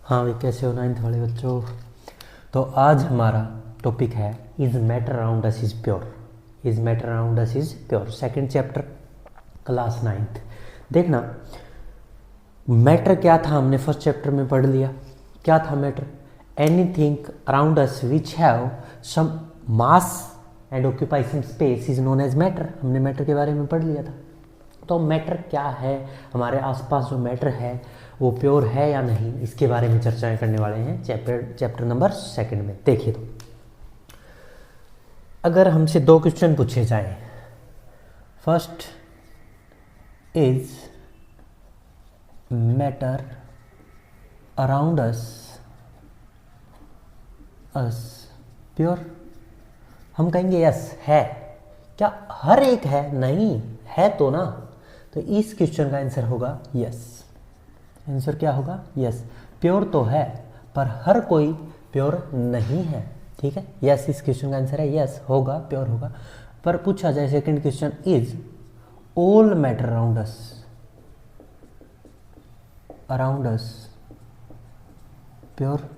हाँ भाई, कैसे हो नाइन्थ वाले बच्चों। तो आज हमारा टॉपिक है is matter around us is pure. Is matter around us is pure, second chapter, class ninth. देखना, मैटर क्या था हमने फर्स्ट चैप्टर में पढ़ लिया। क्या था matter? Anything around us which have some mass and occupy some space is known as matter. हमने मैटर के बारे में पढ़ लिया था। तो मैटर क्या है, हमारे आसपास जो मैटर है वो प्योर है या नहीं, इसके बारे में चर्चाएं करने वाले हैं चैप्टर नंबर सेकंड में। देखिए, तो अगर हमसे दो क्वेश्चन पूछे जाएं, first is matter around us pure, हम कहेंगे यस है। क्या हर एक है? नहीं है तो ना। तो इस क्वेश्चन का आंसर होगा यस। आंसर क्या होगा? यस। प्योर तो है पर हर कोई प्योर नहीं है। ठीक है, यस इस क्वेश्चन का आंसर है यस, होगा, प्योर होगा। पर पूछा जाए second question, is all matter around us pure,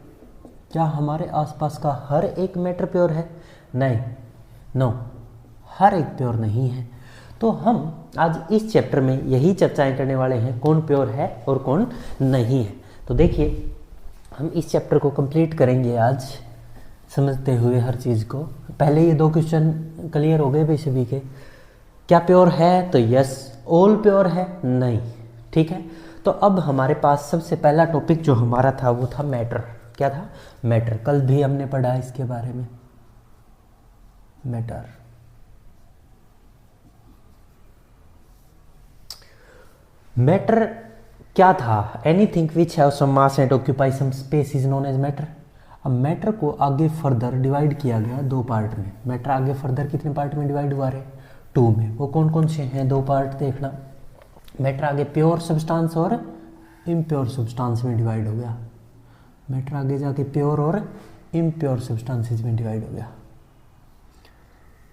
क्या हमारे आसपास का हर एक मैटर प्योर है? नहीं, नो, हर एक प्योर नहीं है। तो हम आज इस चैप्टर में यही चर्चाएं करने वाले हैं, कौन प्योर है और कौन नहीं है। तो देखिए, हम इस चैप्टर को कंप्लीट करेंगे आज, समझते हुए हर चीज़ को। पहले ये दो क्वेश्चन क्लियर हो गए भाई सभी के। क्या प्योर है? तो यस। ऑल प्योर है? नहीं। ठीक है, तो अब हमारे पास सबसे पहला टॉपिक जो हमारा था वो था मैटर। क्या था? मैटर। कल भी हमने पढ़ा इसके बारे में, मैटर। मैटर क्या था? Anything which have some mass and occupy some space is known as matter. अब मैटर को आगे फर्दर डिवाइड किया गया दो पार्ट में। मैटर आगे फर्दर कितने पार्ट में डिवाइड हुआ है? 2 में। वो कौन कौन से हैं दो पार्ट? देखना, मैटर आगे प्योर सब्सटेंस और इम्प्योर सब्सटेंस में डिवाइड हो गया। मैटर आगे जाके प्योर और इम्प्योर सब्सटेंसेस में डिवाइड हो गया।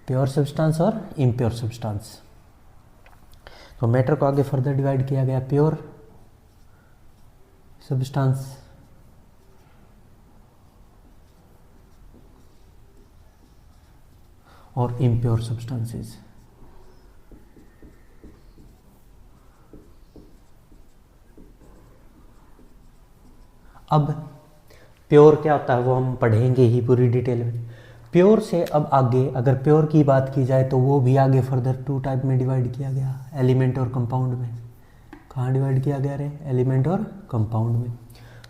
प्योर सब्सटेंस और इम्प्योर सब्सटेंस। तो मैटर को आगे फर्दर डिवाइड किया गया, प्योर सब्सटेंस और इम्प्योर सब्सटेंसेस। अब प्योर क्या होता है वो हम पढ़ेंगे ही पूरी डिटेल में। प्योर से अब आगे अगर प्योर की बात की जाए तो वो भी आगे फर्दर 2 टाइप में डिवाइड किया गया, एलिमेंट और कंपाउंड में। कहाँ डिवाइड किया गया रे? एलिमेंट और कंपाउंड में।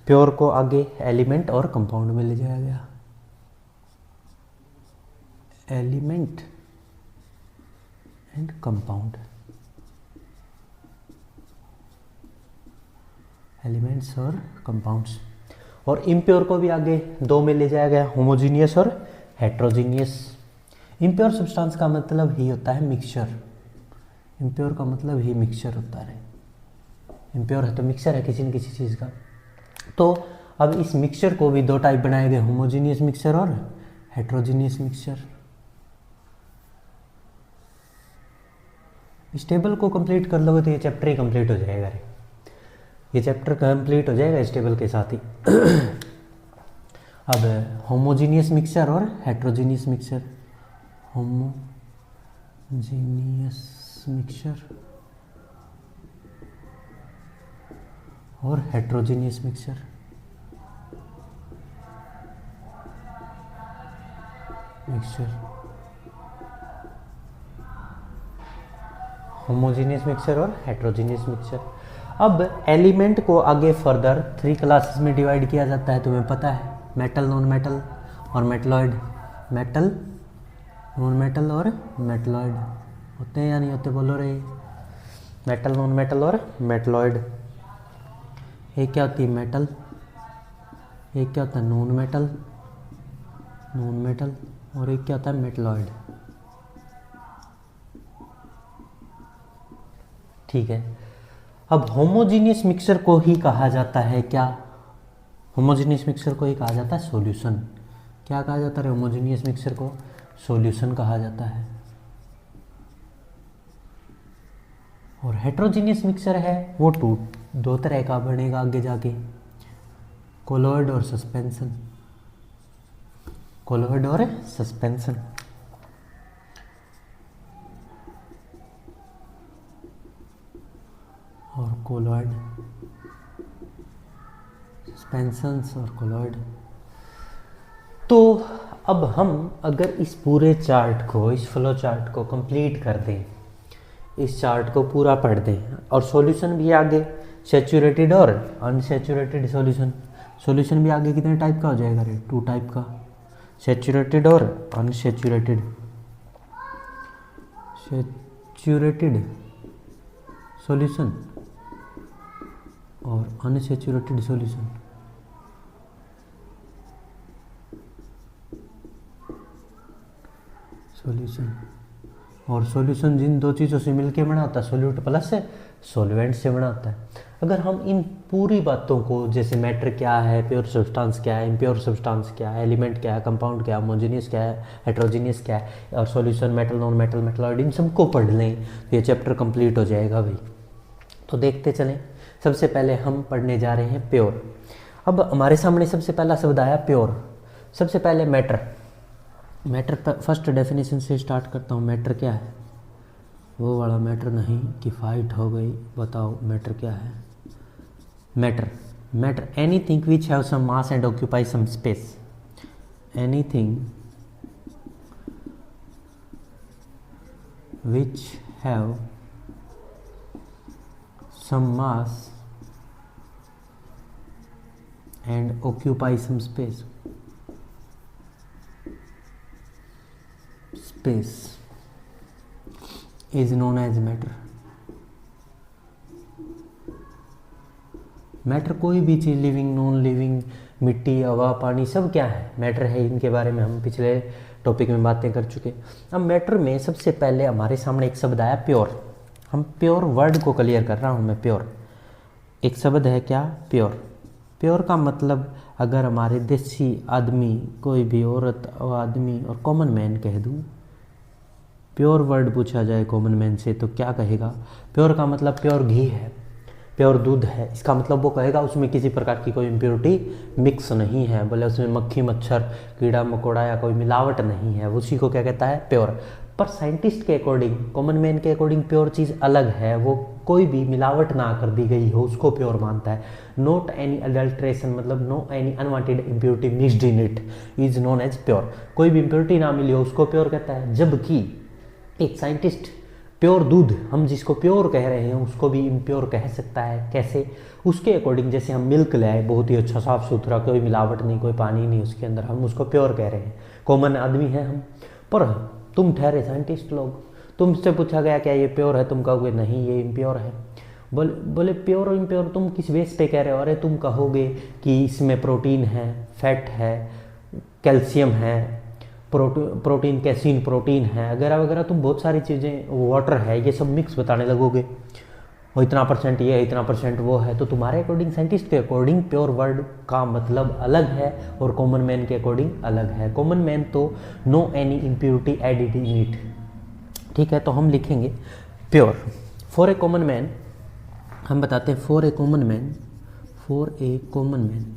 प्योर को आगे एलिमेंट और कंपाउंड में ले जाया गया। एलिमेंट एंड कंपाउंड, एलिमेंट्स और कंपाउंड्स। और इम्प्योर को भी आगे 2 में ले जाया गया, होमोजीनियस और हेट्रोजीनियस। इम्प्योर सब्सटेंस का मतलब ही होता है मिक्सचर। इम्प्योर का मतलब ही मिक्सचर होता है। इम्प्योर है तो मिक्सचर है किसी न किसी चीज़ का। तो अब इस मिक्सचर को भी 2 टाइप बनाए गए, होमोजीनियस मिक्सचर और हेट्रोजीनियस मिक्सचर। इस टेबल को कंप्लीट कर लोगे तो ये चैप्टर ही कंप्लीट हो जाएगा रे। ये चैप्टर कंप्लीट हो जाएगा इस टेबल के साथ ही। अब होमोजीनियस मिक्सचर और हेट्रोजीनियस मिक्सचर। होमोजीनियस मिक्सचर और हेट्रोजीनियस मिक्सचर। होमोजीनियस मिक्सचर और हेट्रोजीनियस मिक्सचर। अब एलिमेंट को आगे फर्दर 3 क्लासेस में डिवाइड किया जाता है, तुम्हें पता है, मेटल, नॉन मेटल और मेटलॉइड। मेटल, नॉन मेटल और मेटलॉइड होते हैं या नहीं होते? बोलो रे। मेटल, नॉन मेटल और मेटलॉइड। एक क्या होती है? मेटल। एक क्या होता है? Non metal, non metal. और एक क्या होता है? मेटलॉइड। ठीक है, अब होमोजीनियस मिक्सचर को ही कहा जाता है क्या? होमोजीनियस मिक्सचर को ही कहा जाता है सॉल्यूशन। क्या कहा जाता है? होमोजीनियस मिक्सचर को सॉल्यूशन कहा जाता है। और हेट्रोजीनियस मिक्सचर है वो 2 तरह का बनेगा आगे जाके। कोलॉइड और सस्पेंशन, कोलॉइड और सस्पेंशन। और कोलॉइड, सस्पेंशंस और कोलॉइड। तो अब हम अगर इस पूरे चार्ट को, इस फ्लो चार्ट को कंप्लीट कर दें, इस चार्ट को पूरा पढ़ दें और सॉल्यूशन भी आगे सैचुरेटेड और अनसैचुरेटेड सॉल्यूशन, सॉल्यूशन भी आगे कितने टाइप का हो जाएगा रे, 2 टाइप का, सैचुरेटेड और अनसैचुरेटेड, सैचुरेटेड सॉल्यूशन और अनसैचुरेटेड सॉल्यूशन। सॉल्यूशन और सॉल्यूशन जिन 2 चीज़ों से मिलके बना होता है, सोल्यूट प्लस सॉल्वेंट से बना होता है। अगर हम इन पूरी बातों को, जैसे मैटर क्या है, प्योर सब्सटेंस क्या है, इम्प्योर सब्सटेंस क्या है, एलिमेंट क्या है, कंपाउंड क्या है, होमोजेनियस क्या है, हेट्रोजीनियस क्या है, और solution metal, non metal, metalloid, इन सबको पढ़ लें तो ये चैप्टर कंप्लीट हो जाएगा भाई। तो देखते चलें। सबसे पहले हम पढ़ने जा रहे हैं प्योर। अब हमारे सामने सबसे पहला शब्द आया प्योर। सबसे पहले मैटर, मैटर फर्स्ट डेफिनेशन से स्टार्ट करता हूँ। मैटर क्या है? वो वाला मैटर नहीं कि फाइट हो गई, बताओ मैटर क्या है? Matter, matter anything which have some mass and occupy some space, anything which have some mass and occupy some space, space is known as matter। Matter कोई भी चीज़, लिविंग, नॉन लिविंग, मिट्टी, हवा, पानी, सब क्या है? मैटर है। इनके बारे में हम पिछले टॉपिक में बातें कर चुके। अब मैटर में सबसे पहले हमारे सामने एक शब्द आया प्योर। हम प्योर वर्ड को क्लियर कर रहा हूँ मैं। प्योर एक शब्द है क्या? प्योर। प्योर का मतलब अगर हमारे देसी आदमी, कोई भी औरत और आदमी और कॉमन मैन कह दूँ, प्योर वर्ड पूछा जाए कॉमन मैन से तो क्या कहेगा? प्योर का मतलब प्योर घी है, प्योर दूध है। इसका मतलब वो कहेगा उसमें किसी प्रकार की कोई इम्प्योरिटी मिक्स नहीं है, बोले उसमें मक्खी, मच्छर, कीड़ा मकोड़ा या कोई मिलावट नहीं है, उसी को क्या कहता है? प्योर। पर साइंटिस्ट के अकॉर्डिंग, कॉमन मैन के अकॉर्डिंग प्योर चीज़ अलग है। वो कोई भी मिलावट ना कर दी गई हो उसको प्योर मानता है। नॉट एनी अडल्ट्रेशन, मतलब no any unwanted impurity mixed in it is known as pure. कोई भी इम्प्योरिटी ना मिली हो उसको प्योर कहता है। जबकि एक साइंटिस्ट प्योर दूध, हम जिसको प्योर कह रहे हैं, उसको भी इम्प्योर कह सकता है। कैसे? उसके अकॉर्डिंग। जैसे हम मिल्क ले आए, बहुत ही अच्छा साफ सुथरा, कोई मिलावट नहीं, कोई पानी नहीं उसके अंदर, हम उसको प्योर कह रहे हैं। कॉमन आदमी हैं हम। पर तुम ठहरे साइंटिस्ट लोग, तुमसे पूछा गया क्या ये प्योर है, तुम कहोगे नहीं ये इम्प्योर है। बोले प्योर और इम्प्योर तुम किस बेस पे कह रहे हो? अरे तुम कहोगे कि इसमें प्रोटीन है, फैट है, कैल्शियम है, प्रोटीन कैसीन प्रोटीन है वगैरह वगैरह, तुम बहुत सारी चीज़ें, वाटर है, ये सब मिक्स बताने लगोगे, और इतना परसेंट ये है, इतना परसेंट वो है। तो तुम्हारे अकॉर्डिंग, साइंटिस्ट के अकॉर्डिंग प्योर वर्ड का मतलब अलग है और कॉमन मैन के अकॉर्डिंग अलग है। कॉमन मैन तो no any impurity added in it, ठीक है। तो हम लिखेंगे pure. For a common man, हम बताते हैं for a common man, for a common man,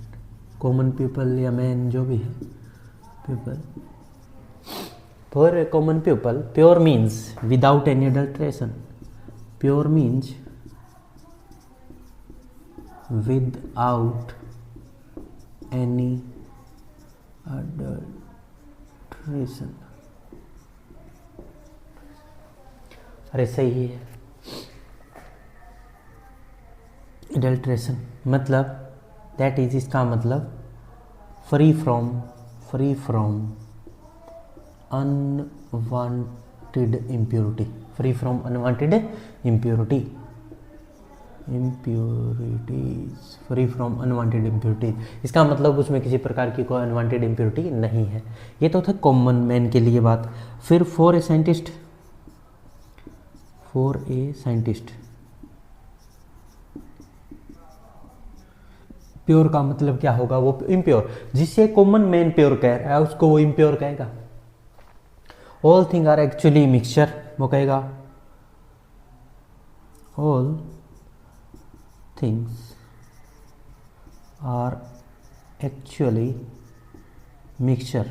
common people या मैन जो भी है, people, for a common people pure means without any adulteration. Pure means without any adulteration। अरे सही है। adulteration मतलब दैट इज, इसका मतलब free from unwanted impurity, free from unwanted impurity, impurities, free from unwanted impurities. इसका मतलब उसमें किसी प्रकार की कोई अनवांटेड इम्प्योरिटी नहीं है। ये तो था कॉमन मैन के लिए बात। फिर for a scientist, for a scientist pure का मतलब क्या होगा? वो इम्प्योर, जिसे कॉमन मैन प्योर कह रहा है उसको वो इम्प्योर कहेगा। All thing are actually mixture, वो कहेगा all things are actually mixture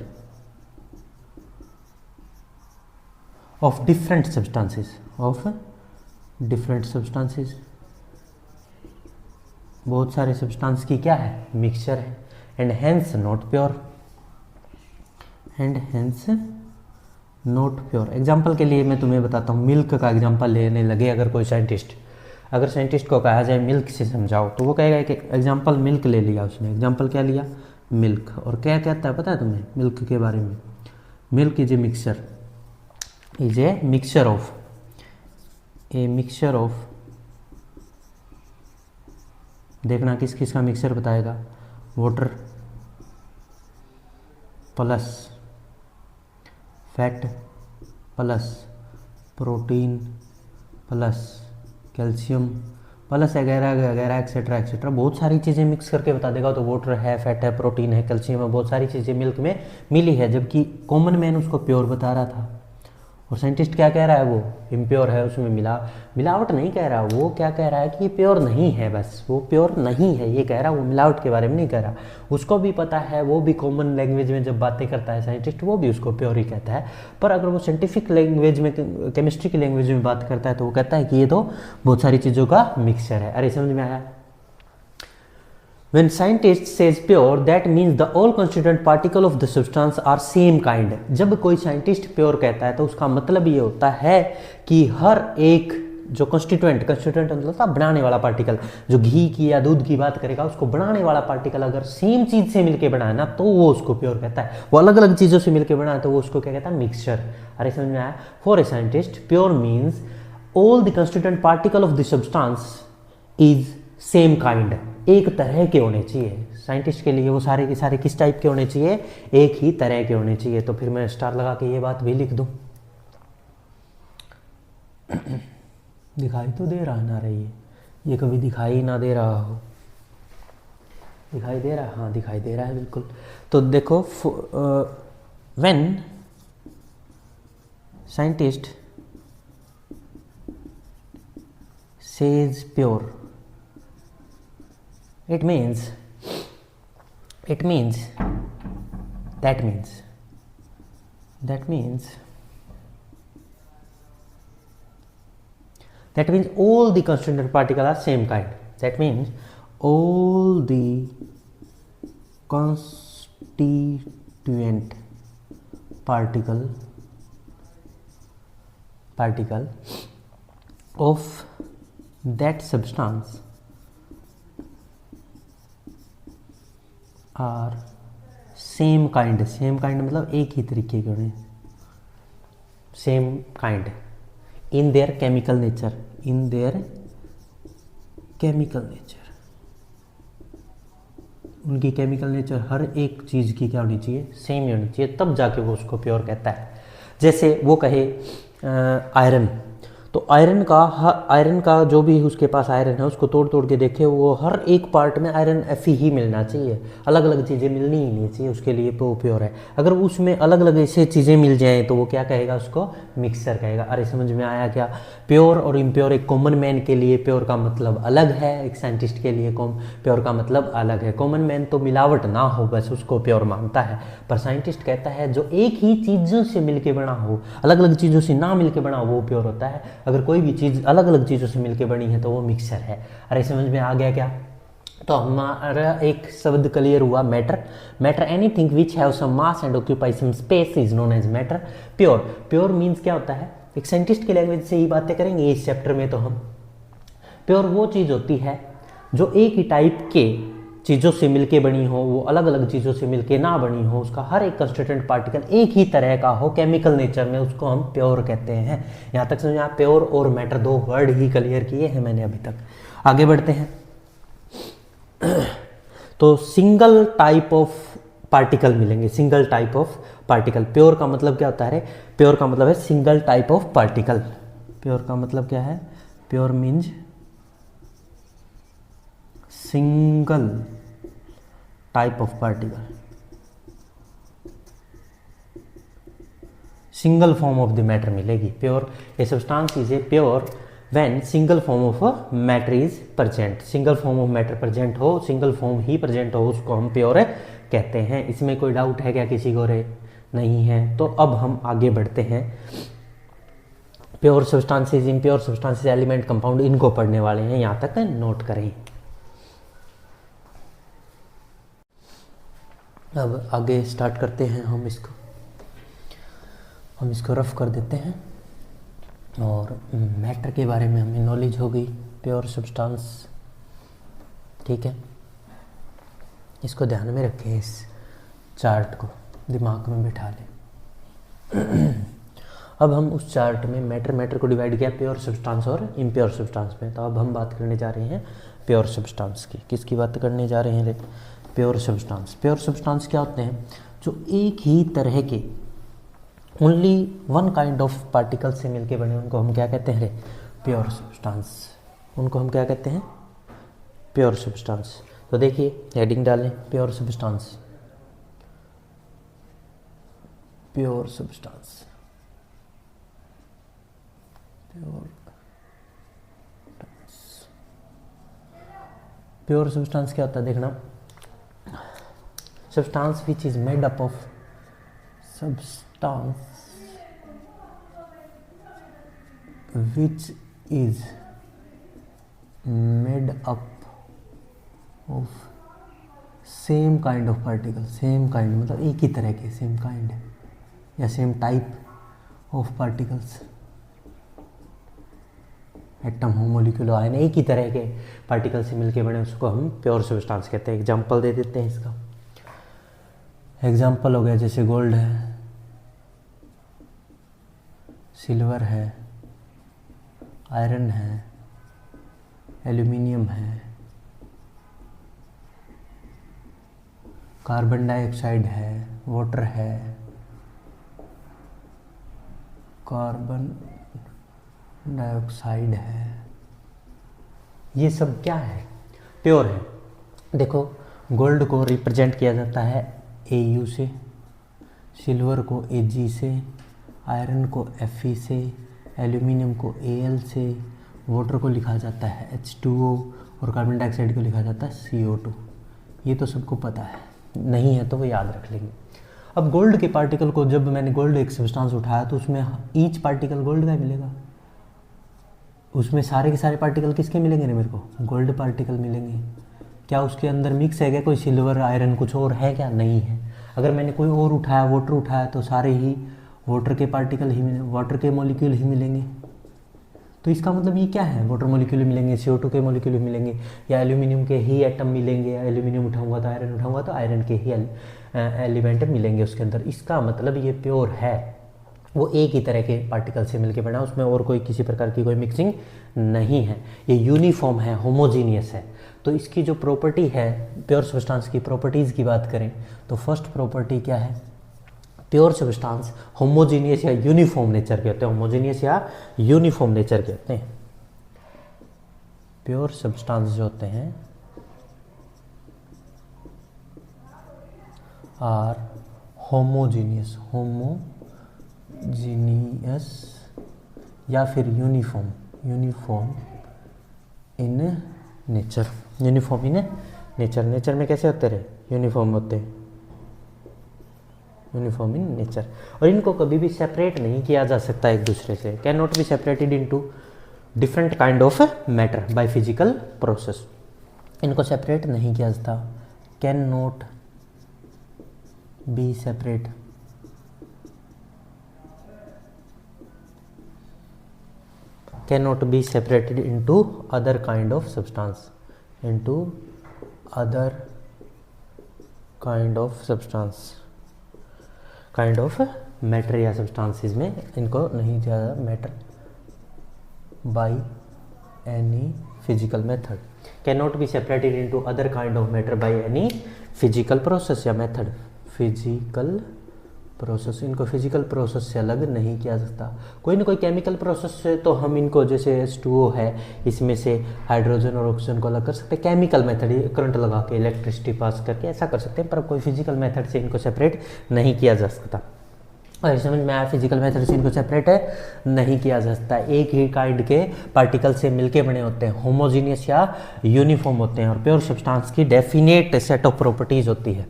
of different substances, of different substances, बहुत सारे सब्सटेंस की क्या है, मिक्सचर है, and hence not pure, and hence not pure. Example के लिए मैं तुम्हें बताता हूँ, मिल्क का एग्जाम्पल लेने लगे अगर कोई साइंटिस्ट, अगर साइंटिस्ट को कहा जाए मिल्क से समझाओ तो वो कहेगा कि एग्जाम्पल मिल्क ले लिया उसने, एग्जाम्पल क्या लिया, मिल्क, और क्या कहता है पता है तुम्हें मिल्क के बारे में, milk is a mixture, is a mixture of, a mixture of, देखना किस किस का मिक्सचर बताएगा, water plus fat plus protein plus calcium plus वगैरह वगैरह एक्सेट्रा एक्सेट्रा, बहुत सारी चीज़ें मिक्स करके बता देगा। तो वाटर है, फैट है, प्रोटीन है, कैल्शियम है, बहुत सारी चीज़ें मिल्क में मिली है, जबकि कॉमन मैन उसको प्योर बता रहा था। और साइंटिस्ट क्या कह रहा है, वो इम्प्योर है, उसमें मिलावट नहीं कह रहा, वो क्या कह रहा है कि ये प्योर नहीं है, बस वो प्योर नहीं है ये कह रहा, वो मिलावट के बारे में नहीं कह रहा। उसको भी पता है, वो भी कॉमन लैंग्वेज में जब बातें करता है साइंटिस्ट, वो भी उसको प्योर ही कहता है। पर अगर वो साइंटिफिक लैंग्वेज में, केमिस्ट्री की लैंग्वेज में बात करता है तो वो कहता है कि ये तो बहुत सारी चीज़ों का मिक्सचर है। अरे समझ में आया? When scientist says pure, that means the all constituent particle of the substance are same kind. जब कोई साइंटिस्ट प्योर कहता है तो उसका मतलब ये होता है कि हर एक जो कंस्टिट्यूएंट मतलब बनाने वाला पार्टिकल, जो घी की या दूध की बात करेगा, उसको बनाने वाला पार्टिकल अगर सेम चीज से मिलके बना है ना तो वो उसको प्योर कहता है। वो अलग अलग चीजों से मिलके बना है तो वो उसको क्या कहता है, मिक्सचर। अरे समझ में आया? For a scientist pure means all the constituent particle of the substance is same kind, एक तरह के होने चाहिए। साइंटिस्ट के लिए वो सारे के सारे किस टाइप के होने चाहिए, एक ही तरह के होने चाहिए। तो फिर मैं स्टार लगा के ये बात भी लिख दूं, दिखाई तो दे रहा ना रही है, ये कभी दिखाई ना दे रहा हो, दिखाई दे रहा है? हाँ दिखाई दे रहा है बिल्कुल। तो देखो when scientist says pure, it means that means all the constituent particles are same kind. That means all the constituent particle of that substance are same kind, same kind मतलब एक ही तरीके के होने, same kind in their chemical nature, in their chemical nature, उनकी chemical nature हर एक चीज़ की क्या होनी चाहिए, सेम ही होनी चाहिए, तब जाके वो उसको प्योर कहता है। जैसे वो कहे आयरन, तो आयरन का जो भी उसके पास आयरन है उसको तोड़ तोड़ के देखे, वो हर एक पार्ट में आयरन Fe ही मिलना चाहिए, अलग अलग चीज़ें मिलनी ही नहीं चाहिए, उसके लिए वो प्योर है। अगर उसमें अलग अलग ऐसे चीज़ें मिल जाएं तो वो क्या कहेगा, उसको मिक्सचर कहेगा। अरे समझ में आया क्या? प्योर और इम्प्योर, एक कॉमन मैन के लिए प्योर का मतलब अलग है, एक साइंटिस्ट के लिए प्योर का मतलब अलग है। कॉमन मैन तो मिलावट ना हो बस उसको प्योर मानता है, पर साइंटिस्ट कहता है जो एक ही चीज़ों से मिलके बना हो, अलग अलग चीज़ों से ना मिलके बना हो वो प्योर होता है। अगर कोई भी चीज़ अलग अलग चीज़ों से मिलके बनी है तो वो मिक्सचर है। अरे समझ में आ गया क्या? तो हमारा एक शब्द क्लियर हुआ, matter. Matter anything which have some mass and occupy some space is known as matter. Pure, pure means क्या होता है, एक साइंटिस्ट की लैंग्वेज से ही बातें करेंगे इस चैप्टर में। तो हम प्योर वो चीज़ होती है जो एक ही टाइप के चीज़ों से मिलके बनी हो, वो अलग अलग चीज़ों से मिलके ना बनी हो, उसका हर एक कंस्टिट्यूएंट पार्टिकल एक ही तरह का हो केमिकल नेचर में, उसको हम प्योर कहते हैं। यहाँ तक समझे आप? प्योर और मैटर दो वर्ड ही क्लियर किए हैं मैंने अभी तक। आगे बढ़ते हैं। तो सिंगल टाइप ऑफ पार्टिकल मिलेंगे, single type of particle. Pure का मतलब क्या होता है? प्योर का मतलब है single type of particle. Pure का मतलब क्या है? Pure means single type of particle, single form of the matter मिलेगी। Pure a substance is a pure when single form of matter is present, single form of matter present हो, single form ही present हो, उसको हम pure कहते हैं। इसमें कोई डाउट है क्या किसी को रे? नहीं है। तो अब हम आगे बढ़ते हैं। Pure substances, impure substances, element, compound, इनको पढ़ने वाले हैं, यहाँ तक नोट करें। अब आगे स्टार्ट करते हैं हम इसको रफ कर देते हैं। और मैटर के बारे में हमें नॉलेज हो गई, प्योर सब्सटेंस, ठीक है। इसको ध्यान में रखें, इस चार्ट को दिमाग में बिठा लें। अब हम उस चार्ट में मैटर को डिवाइड किया प्योर सब्सटेंस और इम्प्योर सब्सटेंस में। तो अब हम बात करने जा रहे हैं प्योर सब्सटेंस की। किसकी बात करने जा रहे हैं रे? Pure substance. प्योर सब्सटेंस क्या होते हैं? जो एक ही तरह के only one kind of particle से मिलके बने, उनको हम क्या कहते हैं रे? Pure substance. उनको हम क्या कहते हैं? Pure substance. तो देखिए हेडिंग डालें, pure substance, pure substance, pure substance क्या होता है देखना। Substance which is made up of, substance which is made up of same kind of particle, same kind मतलब एक ही तरह के, सेम काइंड या same type of particles, atom हो, मॉलिक्यूल, आयन, एक ही तरह के पार्टिकल से मिलके बने, उसको हम प्योर सब्सटेंस कहते हैं। एग्जांपल दे देते हैं इसका। एग्जांपल हो गया जैसे गोल्ड है, सिल्वर है, आयरन है, एल्यूमिनियम है, कार्बन डाइऑक्साइड है, वाटर है, कार्बन डाइऑक्साइड है, ये सब क्या है? प्योर है। देखो गोल्ड को रिप्रेजेंट किया जाता है AU से, सिल्वर को AG से, आयरन को Fe से, एल्यूमिनियम को Al से, वाटर को लिखा जाता है H2O और कार्बन डाइऑक्साइड को लिखा जाता है CO2। ये तो सबको पता है, नहीं है तो वो याद रख लेंगे। अब गोल्ड के पार्टिकल को, जब मैंने गोल्ड एक सब्सटेंस उठाया तो उसमें ईच पार्टिकल गोल्ड का मिलेगा, उसमें सारे के सारे पार्टिकल किसके मिलेंगे ना? मेरे को गोल्ड पार्टिकल मिलेंगे। क्या उसके अंदर मिक्स है क्या कोई सिल्वर, आयरन, कुछ और है क्या? नहीं है। अगर मैंने कोई और उठाया, वाटर उठाया, तो सारे ही वाटर के पार्टिकल ही मिलेंगे, वाटर के मॉलिक्यूल ही मिलेंगे। तो इसका मतलब ये क्या है? वाटर मॉलिक्यूल मिलेंगे, CO2 के मॉलिक्यूल मिलेंगे, या एल्यूमिनियम के ही एटम मिलेंगे, या एल्यूमिनियम उठाऊंगा तो आयरन उठाऊंगा तो आयरन के ही एलिमेंट मिलेंगे उसके अंदर। इसका मतलब ये प्योर है, वो एक ही तरह के पार्टिकल से मिलके बना, उसमें और कोई किसी प्रकार की कोई मिक्सिंग नहीं है, ये यूनिफॉर्म है, होमोजीनियस है। तो इसकी जो प्रॉपर्टी है, प्योर सब्सटेंस की प्रॉपर्टीज़ की बात करें तो फर्स्ट प्रॉपर्टी क्या है? प्योर सब्सटेंस होमोजीनियस या यूनिफॉर्म नेचर के होते हैं, होमोजीनियस या यूनिफॉर्म नेचर के होते हैं। प्योर सब्सटेंस जो होते हैं आर होमोजीनियस, होमोजीनियस या फिर uniform, uniform in nature, uniform in nature. Nature में कैसे होते रहे? यूनिफॉर्म होते हैं, यूनिफॉर्म इन नेचर। और इनको कभी भी सेपरेट नहीं किया जा सकता एक दूसरे से, can not be separated into different kind of matter by physical process. इनको सेपरेट नहीं किया जाता, can not be separate cannot be separated into other kind of substance, into other kind of substance, kind of matter या substances में इनको नहीं ज़्यादा matter by any physical method, cannot be separated into other kind of matter by any physical process या method, physical process. इनको physical process से अलग नहीं किया सकता, कोई ना कोई केमिकल प्रोसेस से तो हम इनको, जैसे H2O है, इसमें से हाइड्रोजन और ऑक्सीजन को अलग कर सकते हैं, केमिकल मेथड, करंट लगा के, इलेक्ट्रिसिटी पास करके ऐसा कर सकते हैं, पर कोई फिजिकल मेथड से इनको सेपरेट नहीं किया जा सकता। और समझ में आया फिजिकल मेथड से इनको सेपरेट है नहीं किया जा सकता। एक ही काइंड के पार्टिकल से मिलके बने होते हैं, होमोजीनियस या यूनिफॉर्म होते हैं। और प्योर सब्सटेंस की डेफिनेट सेट ऑफ प्रॉपर्टीज होती है।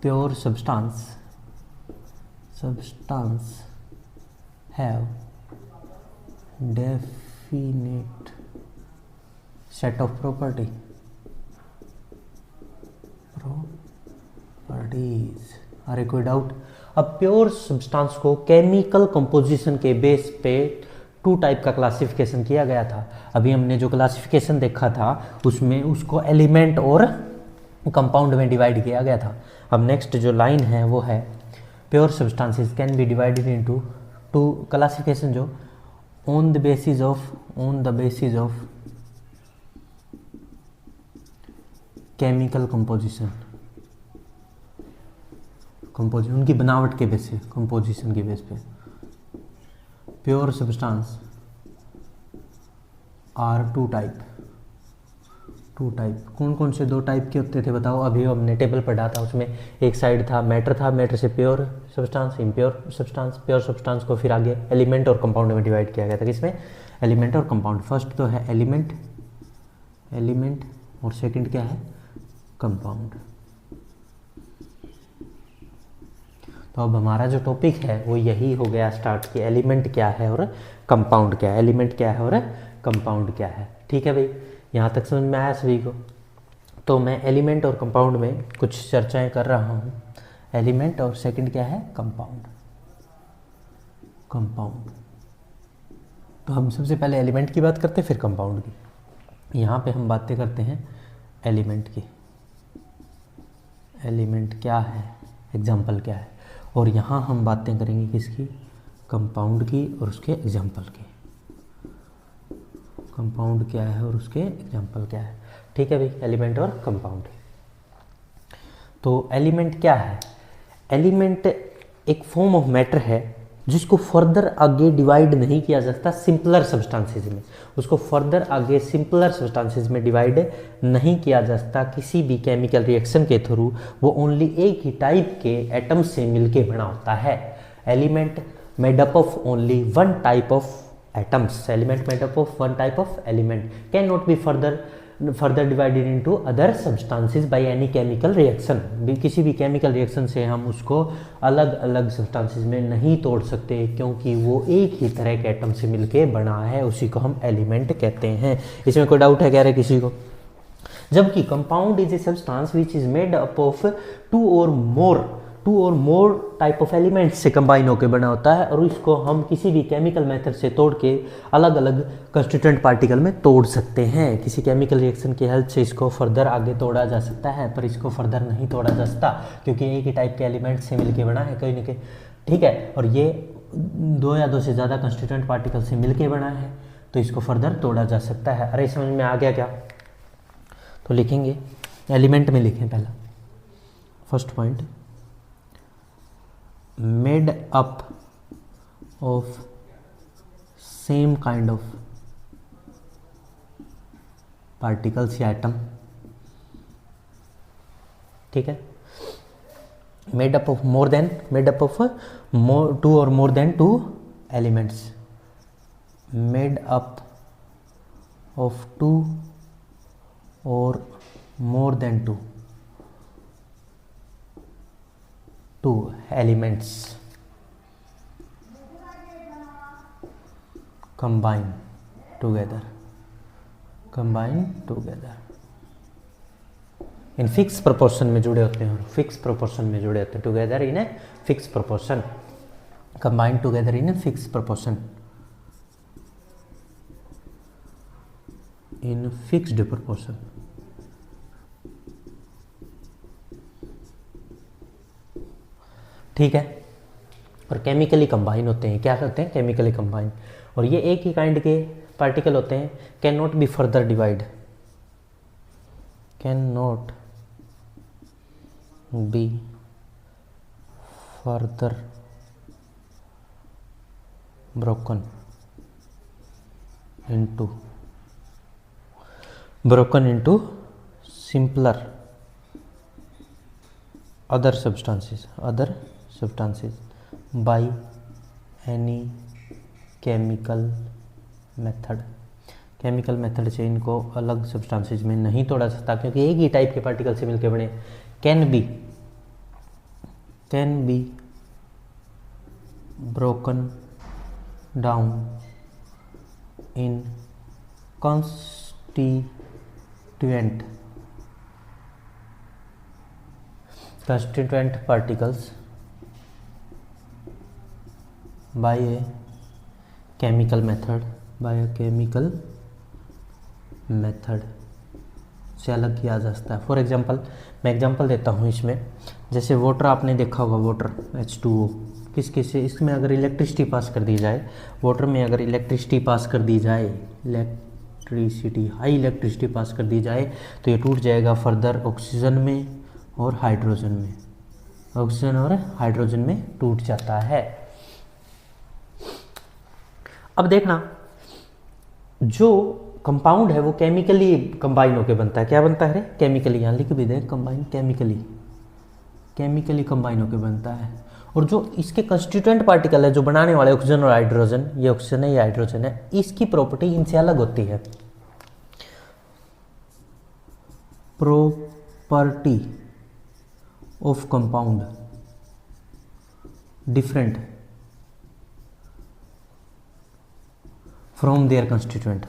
Pure substance have definite set of properties. अरे कोई डाउट? अब प्योर सब्सटेंस को केमिकल कंपोजिशन के बेस पे 2 टाइप का क्लासिफिकेशन किया गया था। अभी हमने जो क्लासिफिकेशन देखा था उसमें उसको एलिमेंट और कंपाउंड में डिवाइड किया गया था। अब नेक्स्ट जो लाइन है वो है pure substances can be divided into 2 classification जो on the basis of chemical composition उनकी बनावट के बेस पे, कंपोजिशन के बेस पे। Pure substance are 2 type. कौन कौन से 2 टाइप के होते थे बताओ? अभी हमने टेबल पढ़ा था, उसमें एक साइड था मैटर से pure substance, impure substance. Pure substance को फिर आगे एलिमेंट और कंपाउंड में डिवाइड किया गया था। किसमें? एलिमेंट और कंपाउंड। फर्स्ट तो है एलिमेंट और सेकंड क्या है? कंपाउंड। तो अब हमारा जो टॉपिक है वो यही हो गया स्टार्ट कि एलिमेंट क्या है और कंपाउंड क्या है, एलिमेंट क्या है और कंपाउंड क्या है। ठीक है भाई, यहाँ तक समझ में आया सभी को? तो मैं एलिमेंट और कंपाउंड में कुछ चर्चाएं कर रहा हूँ। एलिमेंट और सेकंड क्या है? कंपाउंड। तो हम सबसे पहले एलिमेंट की बात करते हैं, फिर कंपाउंड की। यहाँ पे हम बातें करते हैं एलिमेंट की। एलिमेंट क्या है, एग्जाम्पल क्या है। और यहाँ हम बातें करेंगे किसकी? कंपाउंड की और उसके एग्जाम्पल की। कंपाउंड क्या है और उसके एग्जाम्पल क्या है। ठीक है भाई, एलिमेंट और कंपाउंड। तो एलिमेंट क्या है? एलिमेंट एक फॉर्म ऑफ मैटर है जिसको फर्दर आगे डिवाइड नहीं किया जा सकता सिंपलर सब्सटेंसेस में। उसको फर्दर आगे सिंपलर सब्सटेंसेस में डिवाइड नहीं किया जा सकता किसी भी केमिकल रिएक्शन के थ्रू। वो ओनली एक ही टाइप के एटम्स से मिलके बना होता है। Element made up of only 1 type of atoms. Element made up of 1 type of element can not be further divided into other substances by any chemical reaction. किसी भी केमिकल रिएक्शन से हम उसको अलग अलग सब्सटेंसेस में नहीं तोड़ सकते, क्योंकि वो एक ही तरह के एटम से मिलके बना है। उसी को हम एलिमेंट कहते हैं। इसमें कोई डाउट है कह रहे किसी को? जबकि compound is a substance which is made up of 2 और मोर टाइप ऑफ एलिमेंट्स से कंबाइन होकर बना होता है। और इसको हम किसी भी केमिकल मेथड से तोड़ के अलग अलग कंस्टिट्यूएंट पार्टिकल में तोड़ सकते हैं। किसी केमिकल रिएक्शन की हेल्प से इसको फर्दर आगे तोड़ा जा सकता है, पर इसको फर्दर नहीं तोड़ा जा सकता क्योंकि एक ही टाइप के एलिमेंट से मिलके बना है कहीं ना कहीं। ठीक है, और ये 2 या 2 से ज़्यादा कंस्टिट्यूएंट पार्टिकल से मिलके बना है, तो इसको फर्दर तोड़ा जा सकता है। अरे समझ में आ गया क्या? तो लिखेंगे, एलिमेंट में लिखें पहला first point, made up of same kind of particles या एटम। ठीक है, मेड अप ऑफ 2 और more then 2 elements. Made up of 2 और more then 2 elements combine together in fixed proportion में जुड़े होते हैं, together in a fixed proportion, combine together in a fixed proportion, in fixed proportion। ठीक है, और chemically combine होते हैं। क्या करते हैं? Chemically combine. और ये एक ही काइंड के पार्टिकल होते हैं। Can not be further divide, can not be further broken into simpler other substances substances by any chemical method। Chemical method से इनको अलग सब्सटेंसेज में नहीं तोड़ा सकता क्योंकि एक ही टाइप के पार्टिकल से मिलकर बने। Can be broken down in constituent particles by a chemical method से अलग किया जा सकता है। फॉर एग्जांपल मैं एग्जांपल देता हूँ इसमें, जैसे वाटर आपने देखा होगा, वाटर H2O किस से, इसमें अगर इलेक्ट्रिसिटी पास कर दी जाए, वाटर में अगर इलेक्ट्रिसिटी पास कर दी जाए, हाई इलेक्ट्रिसिटी पास कर दी जाए तो ये टूट जाएगा फर्दर ऑक्सीजन में और हाइड्रोजन में, ऑक्सीजन और हाइड्रोजन में टूट जाता है। अब देखना, जो कंपाउंड है वो केमिकली कंबाइन होकर बनता है। क्या बनता है? केमिकली, यहाँ लिख भी दे कंबाइन, केमिकली कंबाइन होकर बनता है। और जो इसके कंस्टिट्यूएंट पार्टिकल है, जो बनाने वाले ऑक्सीजन और हाइड्रोजन, ये ऑक्सीजन है ये हाइड्रोजन है, इसकी प्रॉपर्टी इनसे अलग होती है। Property of compound different from their constituent,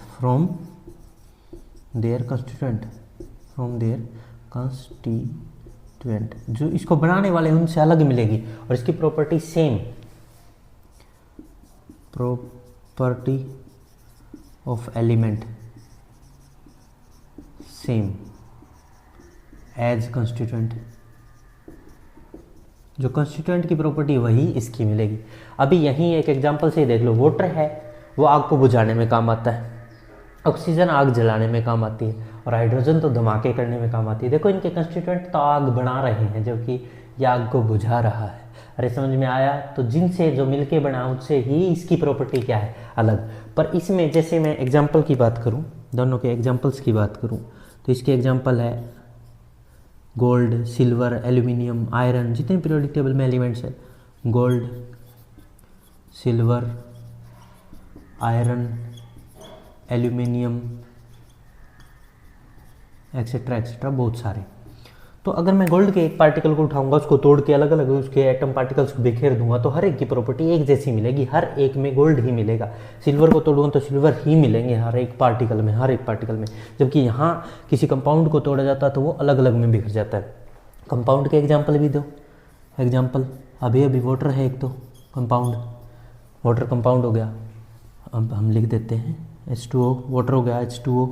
जो इसको बनाने वाले उनसे अलग मिलेगी और इसकी property same, property of element same as constituent, जो कंस्टिट्यूएंट की प्रॉपर्टी वही इसकी मिलेगी। अभी यहीं एक एग्जांपल से ही देख लो, वाटर है वो आग को बुझाने में काम आता है, ऑक्सीजन आग जलाने में काम आती है और हाइड्रोजन तो धमाके करने में काम आती है। देखो इनके कंस्टिट्यूएंट तो आग बना रहे हैं जबकि ये आग को बुझा रहा है। अरे समझ में आया? तो जिनसे जो मिलके बना उससे ही इसकी प्रॉपर्टी क्या है? अलग। पर इसमें जैसे मैं एग्जाम्पल की बात करूँ, दोनों के एग्जाम्पल्स की बात करूँ, तो इसके एग्जाम्पल है गोल्ड, सिल्वर, एल्यूमिनियम, आयरन, जितने पीरियोडिक टेबल में एलिमेंट्स है, gold, silver, iron, aluminium, etcetera etcetera, बहुत सारे। तो अगर मैं गोल्ड के एक पार्टिकल को उठाऊंगा, उसको तोड़ के अलग अलग उसके एटम पार्टिकल्स को बिखेर दूंगा तो हर एक की प्रॉपर्टी एक जैसी मिलेगी, हर एक में गोल्ड ही मिलेगा। सिल्वर को तोड़ूंगा तो सिल्वर ही मिलेंगे हर एक पार्टिकल में, जबकि यहाँ किसी कंपाउंड को तोड़ा जाता है तो वो अलग अलग में बिखर जाता है। कंपाउंड के एग्जाम्पल भी दो। एग्जाम्पल अभी वाटर है एक तो कंपाउंड, वाटर कंपाउंड हो गया। अब हम लिख देते हैं H2O, वाटर हो गया H2O,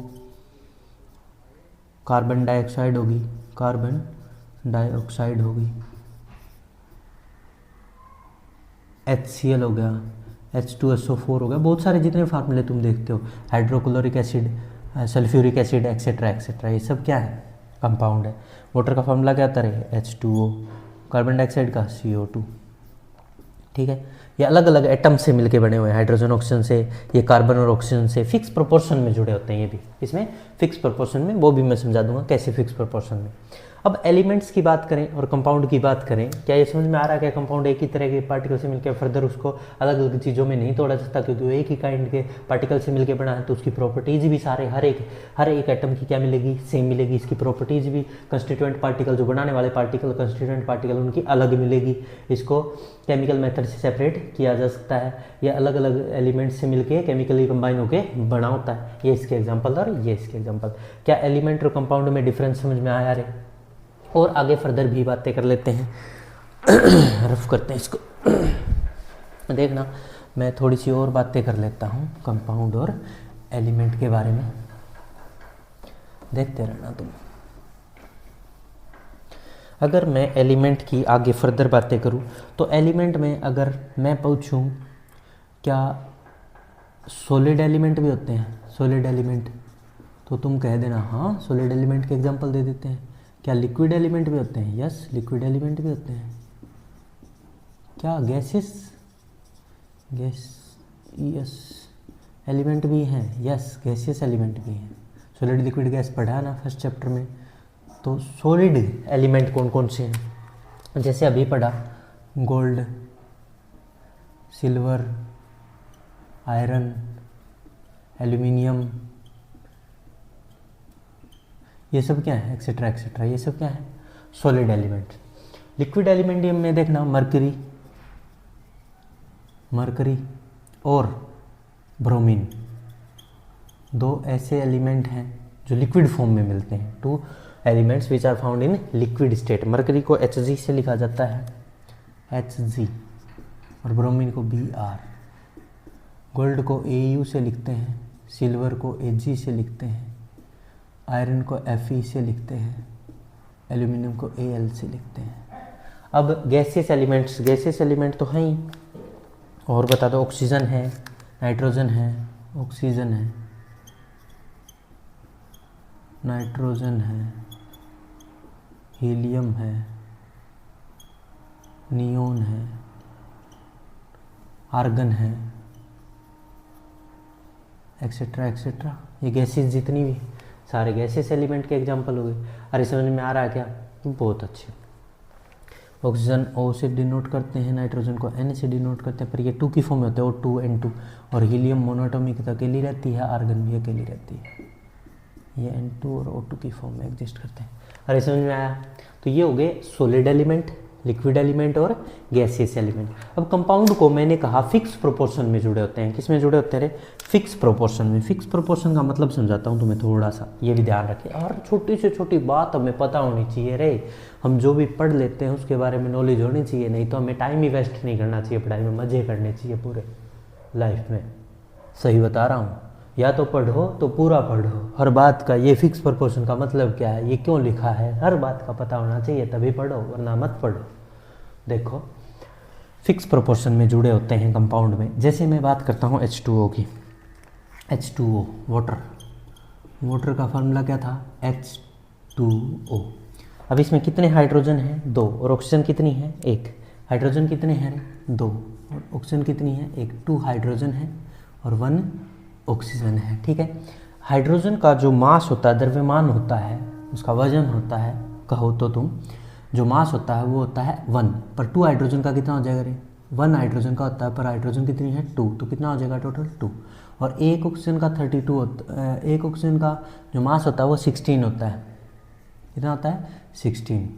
कार्बन डाइऑक्साइड होगी, कार्बन डाइऑक्साइड होगी, HCl हो गया, H2SO4 हो गया। बहुत सारे जितने फार्मूले तुम देखते हो, hydrochloric acid, sulphuric acid, etcetera etcetera, ये सब क्या है? कंपाउंड है। वाटर का फार्मूला क्या आता है? H2O, कार्बन डाइऑक्साइड का CO2। ठीक है, ये अलग अलग एटम से मिलके बने हुए हैं, हाइड्रोजन ऑक्सीजन से, ये कार्बन और ऑक्सीजन से फिक्स प्रोपोर्शन में जुड़े होते हैं। ये भी इसमें फिक्स प्रोपोर्शन में, वो भी मैं समझा दूंगा कैसे फिक्स प्रोपोर्शन में। अब एलिमेंट्स की बात करें और कंपाउंड की बात करें, क्या ये समझ में आ रहा है? क्या कंपाउंड एक ही तरह के पार्टिकल से मिलकर फर्दर उसको अलग अलग चीज़ों में नहीं तोड़ा सकता क्योंकि वो एक ही काइंड के पार्टिकल से मिलकर बना है, तो उसकी प्रॉपर्टीज़ भी सारे हर एक एटम की क्या मिलेगी? सेम मिलेगी। इसकी प्रॉपर्टीज़ भी कंस्टिट्यूएंट पार्टिकल, जो बनाने वाले पार्टिकल, कंस्टिट्यूएंट पार्टिकल, उनकी अलग मिलेगी। इसको केमिकल मेथड से सेपरेट किया जा सकता है। ये अलग अलग एलिमेंट्स से मिलके केमिकली कंबाइन होकर बना होता है। ये इसके एग्जांपल और ये इसके एग्जांपल। क्या एलिमेंट और कंपाउंड में डिफरेंस समझ में आया रे? और आगे फर्दर भी बातें कर लेते हैं, रफ करते हैं इसको। देखना, मैं थोड़ी सी और बातें कर लेता हूँ कंपाउंड और एलिमेंट के बारे में, देखते रहना तुम। अगर मैं एलिमेंट की आगे फर्दर बातें करूँ तो एलिमेंट में अगर मैं पूछूँ क्या सॉलिड एलिमेंट भी होते हैं? सॉलिड एलिमेंट तो तुम कह देना हाँ, सॉलिड एलिमेंट के एग्जांपल दे देते हैं। क्या लिक्विड एलिमेंट भी होते हैं? यस, लिक्विड एलिमेंट भी होते हैं। क्या गैसेस, यस एलिमेंट भी हैं? यस, गैसियस एलिमेंट भी हैं। सॉलिड लिक्विड गैस पढ़ा ना फर्स्ट चैप्टर में। तो सॉलिड एलिमेंट कौन कौन से हैं? जैसे अभी पढ़ा गोल्ड, सिल्वर, आयरन, एल्यूमिनियम, ये सब क्या है, एक्सेट्रा एक्सेट्रा, ये सब क्या है, सॉलिड एलिमेंट। लिक्विड एलिमेंट में देखना मरकरी, मरकरी और ब्रोमीन, दो ऐसे एलिमेंट हैं जो लिक्विड फॉर्म में मिलते हैं। Two elements which are found in liquid state. Mercury को Hg से लिखा जाता है, Hg, और ब्रोमीन को Br। गोल्ड को Au से लिखते हैं, सिल्वर को Ag से लिखते हैं, आयरन को Fe से लिखते हैं, एल्यूमिनियम को Al से लिखते हैं। अब गैसियस एलिमेंट्स, गैसियस एलिमेंट तो हैं ही, और बता दो, ऑक्सीजन है, नाइट्रोजन है, ऑक्सीजन है, नाइट्रोजन है, हीलियम है, नियोन है, आर्गन है, एक्सेट्रा एक्सेट्रा। ये गैसेस जितनी भी सारे गैसेस एलिमेंट के एग्जांपल हो गए। अरे समझ में आ रहा है क्या? बहुत अच्छे। ऑक्सीजन O से डिनोट करते हैं, नाइट्रोजन को N से डिनोट करते हैं, पर ये 2 की फॉर्म में होते हैं, O2 N2। और हीलियम मोनोटॉमिक अकेली रहती है, आर्गन भी अकेली रहती है, ये N2 और O2 की फॉर्म में एग्जिस्ट करते हैं। अरे समझ में आया? तो ये हो गए सॉलिड एलिमेंट, लिक्विड एलिमेंट और गैसियस एलिमेंट। अब कंपाउंड को मैंने कहा फिक्स प्रोपोर्शन में जुड़े होते हैं। किस में जुड़े होते हैं रे? फिक्स प्रोपोर्शन में। फिक्स प्रोपोर्शन का मतलब समझाता हूँ तुम्हें थोड़ा सा, ये भी ध्यान रखिए। और छोटी से छोटी बात हमें पता होनी चाहिए रे। हम जो भी पढ़ लेते हैं उसके बारे में नॉलेज होनी चाहिए, नहीं तो हमें टाइम ही वेस्ट नहीं करना चाहिए पढ़ाई में, मज़े करने चाहिए पूरे लाइफ में। सही बता रहा हूँ? या तो पढ़ो तो पूरा पढ़ो, हर बात का। ये फिक्स प्रोपोर्शन का मतलब क्या है, ये क्यों लिखा है, हर बात का पता होना चाहिए, तभी पढ़ो, वरना मत पढ़ो। देखो, फिक्स प्रोपोर्शन में जुड़े होते हैं कंपाउंड में। जैसे मैं बात करता हूँ H2O की, H2O वाटर, वाटर का फार्मूला क्या था? H2O। अब इसमें कितने हाइड्रोजन हैं? 2। और ऑक्सीजन कितनी है? 1। हाइड्रोजन कितने हैं? 2। और ऑक्सीजन कितनी है? 1। 2 हाइड्रोजन है और 1 ऑक्सीजन है। ठीक है। हाइड्रोजन का जो मास होता है, द्रव्यमान होता है, उसका वजन होता है, कहो तो तुम, जो मास होता है वो होता है 1। पर 2 हाइड्रोजन का कितना हो जाएगा रे? 1 हाइड्रोजन का होता है, पर हाइड्रोजन कितनी है? 2। तो कितना हो जाएगा टोटल? 2। और एक ऑक्सीजन का 32 होता है। एक ऑक्सीजन का जो मास होता है वो 16 होता है। कितना होता है? 16।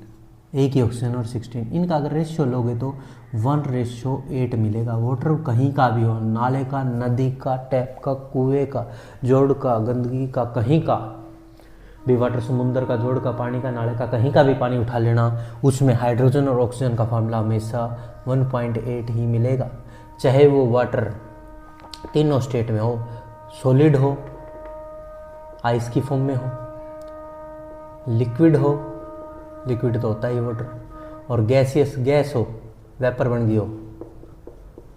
एक ही ऑक्सीजन और 16, इनका अगर रेशियो लोगे तो 1:8 मिलेगा। वाटर कहीं का भी हो, नाले का, नदी का, टैप का, कुएं का, जोड़ का, गंदगी का, कहीं का भी वाटर, समुद्र का, जोड़ का, पानी का, नाले का, कहीं का भी पानी उठा लेना, उसमें हाइड्रोजन और ऑक्सीजन का फार्मूला हमेशा 1.8 ही मिलेगा। चाहे वो वाटर तीनों स्टेट में हो, सॉलिड हो, आइस की फॉर्म में हो, लिक्विड हो, लिक्विड तो होता ही वाटर, और गैसियस गैस हो, वेपर बन गई हो,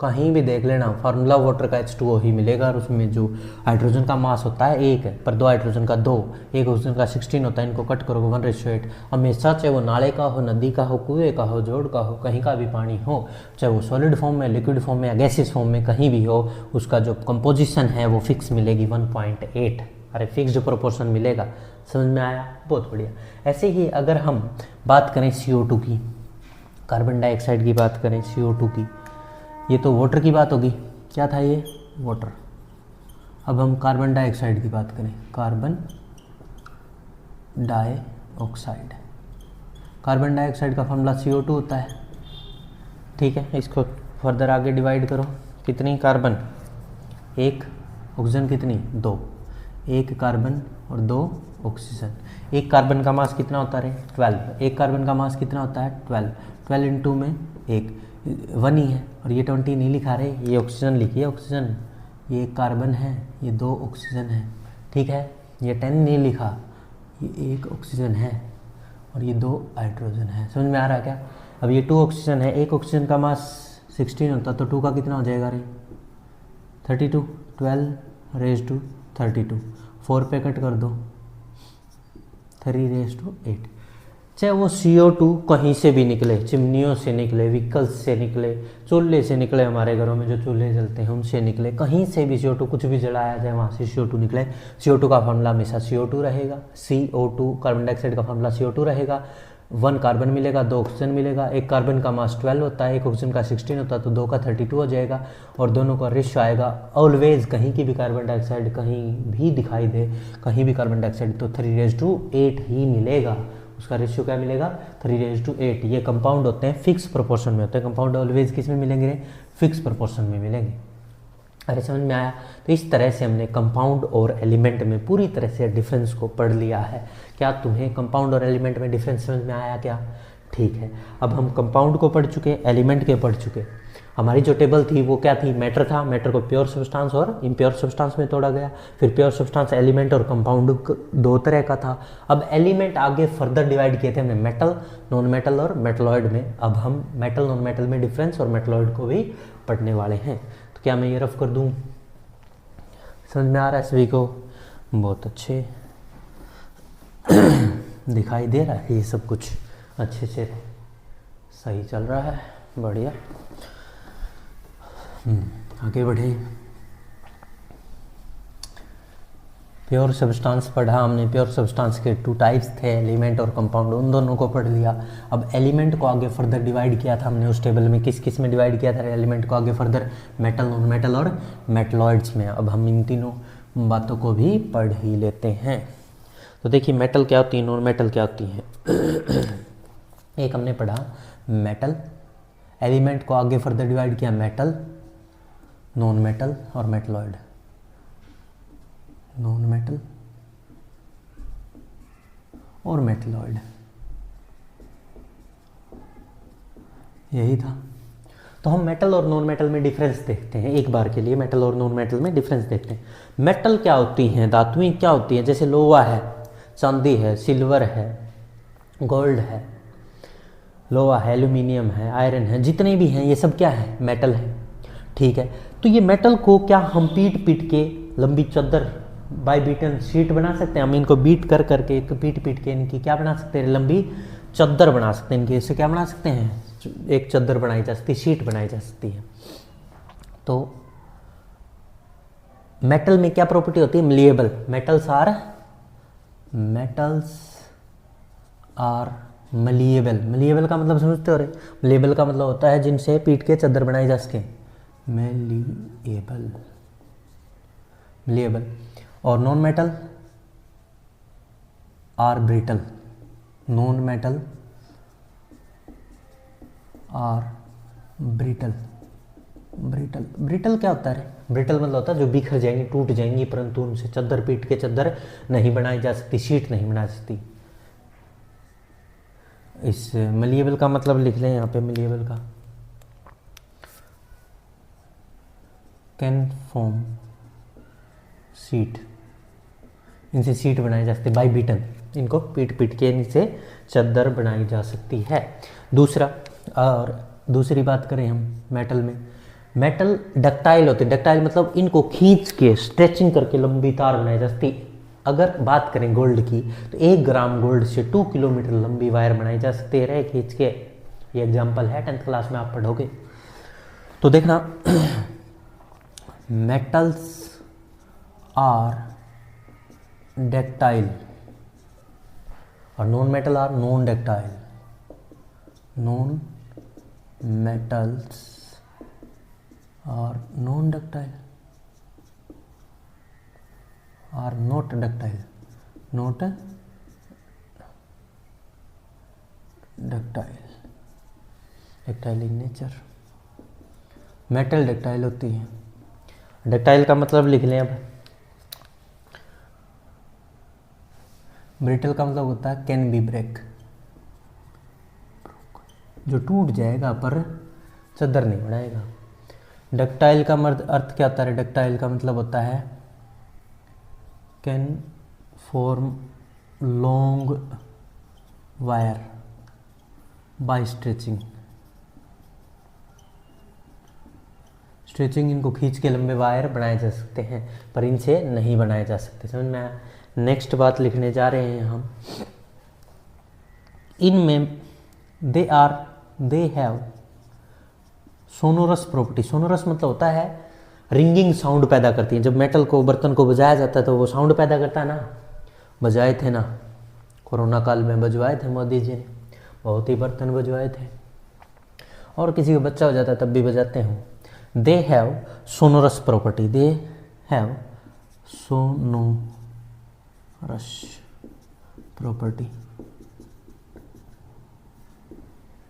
कहीं भी देख लेना फार्मूला वाटर का H2O ही मिलेगा। और उसमें जो हाइड्रोजन का मास होता है 1 है, पर 2 हाइड्रोजन का 2, एक ऑक्सीजन का 16 होता है। इनको कट करोगे 1:8। हमेशा चाहे वो नाले का हो, नदी का हो, कुएं का हो, जोड़ का हो, कहीं का भी पानी हो, चाहे वो सॉलिड फॉर्म में, लिक्विड फॉर्म में या गैसियस फॉर्म में, कहीं भी हो, उसका जो कंपोजिशन है वो फिक्स मिलेगी 1.8। अरे फिक्स्ड प्रोपोर्शन मिलेगा। समझ में आया? बहुत बढ़िया। ऐसे ही अगर हम बात करें CO2 की, कार्बन डाइऑक्साइड की बात करें, CO2 की, ये तो वाटर की बात होगी। क्या था ये? वाटर। अब हम कार्बन डाइऑक्साइड की बात करें, कार्बन डाइऑक्साइड, कार्बन डाइऑक्साइड का फार्मूला CO2 होता है। ठीक है, इसको फर्दर आगे डिवाइड करो। कितनी कार्बन? 1, ऑक्सीजन कितनी? 2। 1 कार्बन और 2 ऑक्सीजन। एक कार्बन का मास कितना होता है? 12। एक कार्बन का मास कितना होता है? 12। 12 इंटू में 1 ही है, और ये 20 नहीं लिखा रहे, ये ऑक्सीजन लिखिए, ऑक्सीजन। ये 1 कार्बन है, ये 2 ऑक्सीजन है। ठीक है, ये 10 नहीं लिखा, ये 1 ऑक्सीजन है और ये 2 हाइड्रोजन है। समझ में आ रहा है क्या? अब ये 2 ऑक्सीजन है, एक ऑक्सीजन का मास 16 होता, तो 2 का कितना हो जाएगा रे? 32। 12⁻²²। 4 पे कट कर दो, 3⁻8। चाहे वो CO2 कहीं से भी निकले, चिमनियों से निकले, व्हीकल्स से निकले, चूल्हे से निकले, हमारे घरों में जो चूल्हे जलते हैं उनसे निकले, कहीं से भी CO2 कुछ भी जलाया जाए वहाँ से CO2 निकले। CO2 का फार्मूला हमेशा CO2 रहेगा। CO2 कार्बन डाइऑक्साइड का फार्मूला CO2 रहेगा। 1 कार्बन मिलेगा, 2 ऑक्सीजन मिलेगा। एक कार्बन का मास 12 होता है, एक ऑक्सीजन का 16 होता है, तो 2 का 32 हो जाएगा और दोनों का रेशियो आएगा ऑलवेज, कहीं की भी कार्बन डाइऑक्साइड कहीं भी दिखाई दे, कहीं भी कार्बन डाइऑक्साइड, तो 3:8 ही मिलेगा। उसका रेशियो क्या मिलेगा? 3:8। ये कंपाउंड होते हैं, फिक्स प्रोपोर्शन में होते हैं। कंपाउंड ऑलवेज किस में मिलेंगे? फिक्स प्रोपोर्शन में मिलेंगे। अरे समझ में आया? तो इस तरह से हमने कंपाउंड और एलिमेंट में पूरी तरह से डिफरेंस को पढ़ लिया है। क्या तुम्हें कंपाउंड और एलिमेंट में डिफरेंस समझ में आया क्या? ठीक है, अब हम कंपाउंड को पढ़ चुके, एलिमेंट के पढ़ चुके। हमारी जो टेबल थी वो क्या थी? मैटर था। मैटर को प्योर सब्सटेंस और इम्प्योर सब्सटेंस में तोड़ा गया। फिर प्योर सब्सटेंस, एलिमेंट और कंपाउंड 2 तरह का था। अब एलिमेंट आगे फर्दर डिवाइड किए थे हमने मेटल, नॉन मेटल और मेटलॉइड में। अब हम मेटल, नॉन मेटल में डिफरेंस और मेटलॉइड को भी पढ़ने वाले हैं। तो क्या मैं ये रफ कर दूं? समझ में आ रहा है सभी को? बहुत अच्छे दिखाई दे रहा है ये सब कुछ अच्छे से सही चल रहा है, बढ़िया। आगे बढ़े। प्योर सब्सटेंस पढ़ा हमने। प्योर सब्सटेंस के 2 टाइप्स थे, एलिमेंट और कंपाउंड, उन दोनों को पढ़ लिया। अब एलिमेंट को आगे फर्दर डिवाइड किया था हमने उस टेबल में। किस किस में डिवाइड किया था एलिमेंट को आगे फर्दर? मेटल, नॉन मेटल और मेटलॉइड्स में। अब हम इन तीनों बातों को भी पढ़ ही लेते हैं। तो देखिए मेटल क्या होती है, नॉन मेटल क्या होती है। एक हमने पढ़ा मेटल, एलिमेंट को आगे फर्दर डिवाइड किया मेटल, नॉन मेटल और मेटलॉइड। नॉन मेटल और मेटलॉइड, यही था। तो हम मेटल और नॉन मेटल में डिफरेंस देखते हैं एक बार के लिए। मेटल और नॉन मेटल में डिफरेंस देखते हैं। मेटल क्या होती हैं? धातुएं क्या होती हैं? जैसे लोहा है, चांदी है, सिल्वर है, गोल्ड है, लोहा है, एल्यूमिनियम है, आयरन है, जितने भी हैं ये सब क्या है? मेटल है। ठीक है, तो ये मेटल को क्या हम पीट पीट के लंबी चादर, बाई बीटन शीट बना सकते हैं? हम इनको बीट कर करके, पीट पीट के इनकी क्या बना सकते हैं? लंबी चादर बना सकते हैं। इनकी इससे क्या बना सकते हैं? एक चादर बनाई जा सकती है, शीट बनाई जा सकती है। तो मेटल में क्या प्रॉपर्टी होती है? मलिएबल। Metals are मलिएबल। मलिएबल का मतलब समझते हो? मलिएबल का मतलब होता है जिनसे पीट के चादर बनाई जा सके। मलिएबल। और non metal are brittle. Non metal are brittle. Brittle क्या होता है? ब्रिटल मतलब होता है जो बिखर जाएंगी, टूट जाएंगी, परंतु उनसे चादर पीट के चादर नहीं बनाई जा सकती, शीट नहीं बना सकती। इस मलिएबल का मतलब लिख लें यहाँ पे। मलिएबल का कैन फॉर्म शीट। इनसे शीट बनाई जा सकती है बाई बीटन। इनको पीट पीट के इनसे चादर बनाई जा सकती है। दूसरा, और दूसरी बात करें हम मेटल में, मेटल डक्टाइल होते हैं। डक्टाइल मतलब इनको खींच के, स्ट्रेचिंग करके लंबी तार बनाई जा सकती। अगर बात करें गोल्ड की, तो 1 ग्राम गोल्ड से 2 किलोमीटर लंबी वायर बनाई जा सकती है खींच के। ये एग्जाम्पल है, 10th क्लास में आप पढ़ोगे तो देखना। मेटल्स आर डक्टाइल और non metal are non ductile. Non metals are non ductile are not ductile. Not ductile. Ductile in nature. Metal ductile होती है। डक्टाइल का मतलब लिख लें अब। ब्रिटल का मतलब होता है कैन बी ब्रेक, जो टूट जाएगा पर चादर नहीं बनाएगा। डक्टाइल का अर्थ क्या होता है? डक्टाइल का मतलब होता है can form long wire by stretching. Stretching, इनको खींच के लंबे वायर बनाए जा सकते हैं, पर इनसे नहीं बनाए जा सकते। समझ में आया? नेक्स्ट बात लिखने जा रहे हैं हम। इनमें दे हैव सोनोरस प्रॉपर्टी। सोनोरस मतलब होता है रिंगिंग साउंड पैदा करती है। जब मेटल को, बर्तन को बजाया जाता है तो वो साउंड पैदा करता है ना। बजाए थे ना, कोरोना काल में बजवाए थे मोदी जी ने। बहुत ही बर्तन बजवाए थे, और किसी का बच्चा हो जाता है तब भी बजाते हैं। They have sonorous property, they have sonorous property.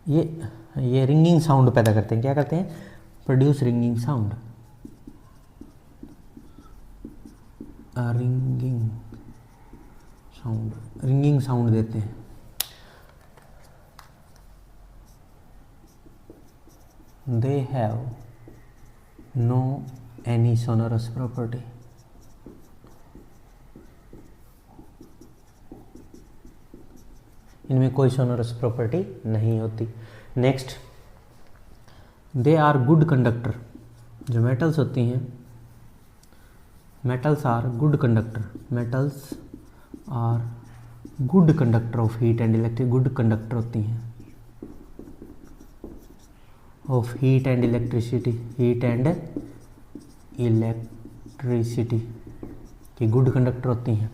ये रिंगिंग साउंड पैदा करते हैं, क्या करते हैं, produce ringing sound, ringing sound देते हैं। They have no any sonorous property, इनमें कोई सोनोरस प्रॉपर्टी नहीं होती। Next, they are good conductor, जो मेटल्स होती हैं, metals are good conductor, metals are good conductor of heat and electric, good conductor होती हैं of heat and electricity, heat and electricity की गुड कंडक्टर होती हैं।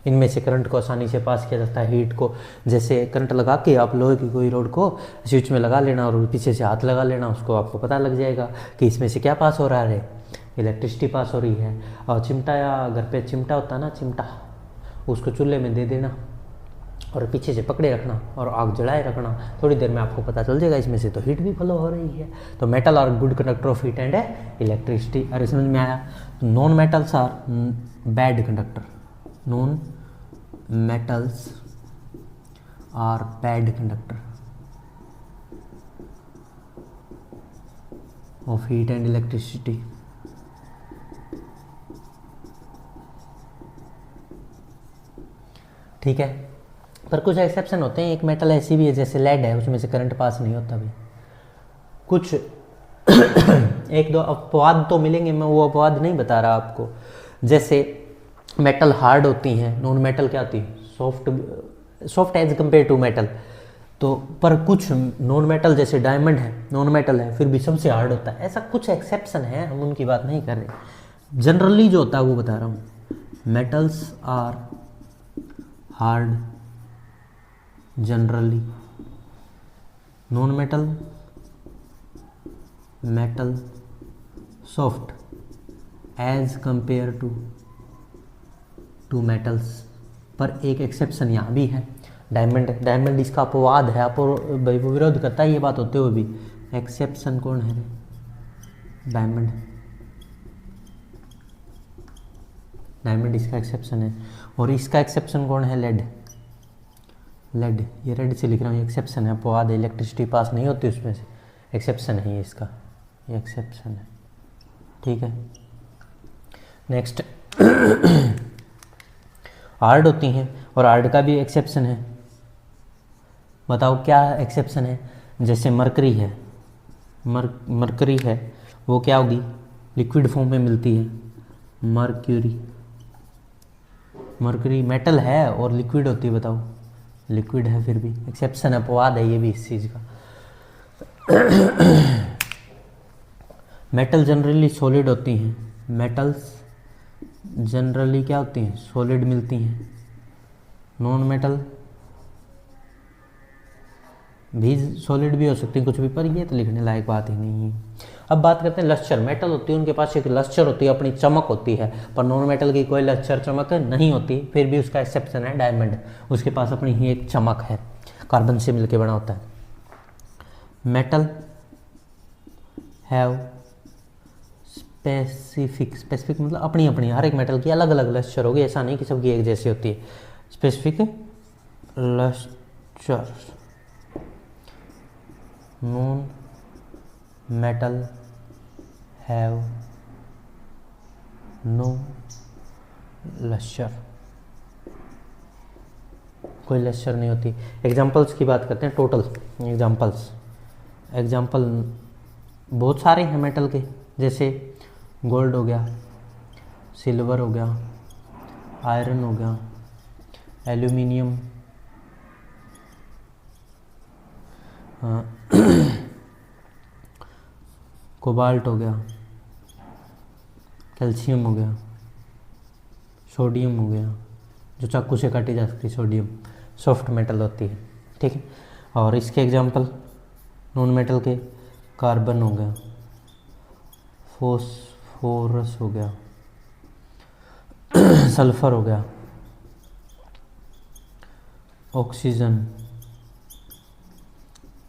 इनमें से करंट को आसानी से पास किया जाता है, हीट को, जैसे करंट लगा के आप लोहे की कोई रोड को स्विच में लगा लेना और पीछे से हाथ लगा लेना, उसको आपको पता लग जाएगा कि इसमें से क्या पास हो रहा है, इलेक्ट्रिसिटी पास हो रही है। और चिमटा, या घर पे चिमटा होता है ना, चिमटा, उसको चूल्हे में दे देना और पीछे से पकड़े रखना और आग जलाए रखना, थोड़ी देर में आपको पता चल जाएगा इसमें से तो हीट भी फ्लो हो रही है। तो metal are good conductor of heat and electricity. अरे समझ में आया? Non metals are bad conductor, non metals are bad conductor of heat and electricity. ठीक है, पर कुछ एक्सेप्शन होते हैं। एक मेटल ऐसी भी है जैसे लेड है, उसमें से करंट पास नहीं होता भी। कुछ एक दो अपवाद तो मिलेंगे, मैं वो अपवाद नहीं बता रहा आपको। जैसे मेटल हार्ड होती हैं, नॉन मेटल क्या होती है, soft as compare to metal. तो पर कुछ नॉन मेटल जैसे डायमंड है, नॉन मेटल है, फिर भी सबसे हार्ड होता है। ऐसा कुछ एक्सेप्शन है, हम उनकी बात नहीं कर रहे। जनरली जो होता है वो बता रहा हूँ। Metals are hard generally, non metal soft as compare to metals. पर एक एक्सेप्शन यहाँ भी है, डायमंड इसका अपवाद है, आप भाई वो विरोध करता है ये बात होते हुए भी। एक्सेप्शन कौन है? डायमंड इसका एक्सेप्शन है। और इसका एक्सेप्शन कौन है? लेड, ये रेड से लिख रहा हूँ, ये एक्सेप्शन है, अपवाद है, इलेक्ट्रिसिटी पास नहीं होती उसमें से, एक्सेप्शन है ये इसका, ये एक्सेप्शन है। ठीक है, नेक्स्ट हार्ड होती हैं और हार्ड का भी एक्सेप्शन है। बताओ क्या एक्सेप्शन है? जैसे मरकरी है, मरकरी है, वो क्या होगी, लिक्विड फॉर्म में मिलती है। मरकरी मेटल है और लिक्विड होती है, बताओ, लिक्विड है, फिर भी एक्सेप्शन, अपवाद है ये भी इस चीज़ का। मेटल जनरली सॉलिड होती हैं, मेटल्स जनरली क्या होती हैं, सॉलिड मिलती हैं। नॉन मेटल भी सॉलिड भी हो सकती है कुछ भी, पर ये तो लिखने लायक बात ही नहीं है। अब बात करते हैं लस्चर। मेटल होती है, उनके पास एक लस्चर होती है, अपनी चमक होती है, पर नॉन मेटल की कोई लस्चर चमक नहीं होती, फिर भी उसका एक्सेप्शन है डायमंड, उसके पास अपनी ही एक चमक है, कार्बन से मिलकर बना होता है। मेटल हैव स्पेसिफिक मतलब अपनी अपनी, हर एक मेटल की अलग अलग लस्चर होगी, ऐसा नहीं कि सबकी एक जैसी होती है। Specific lustre, non metal have no lustre, कोई लस्चर नहीं होती। एग्जाम्पल्स की बात करते हैं, टोटल एग्जाम्पल बहुत सारे हैं मेटल के, जैसे गोल्ड हो गया, सिल्वर हो गया, आयरन हो गया, एल्यूमिनियम, कोबाल्ट हो गया, कैल्शियम हो गया, सोडियम हो गया, जो चाकू से काटी जा सकती है, सोडियम सॉफ्ट मेटल होती है। ठीक है, और इसके एग्जांपल नॉन मेटल के कार्बन हो गया, फॉस्फोरस हो गया, सल्फर हो गया, oxygen,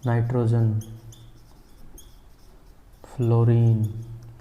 nitrogen, fluorine,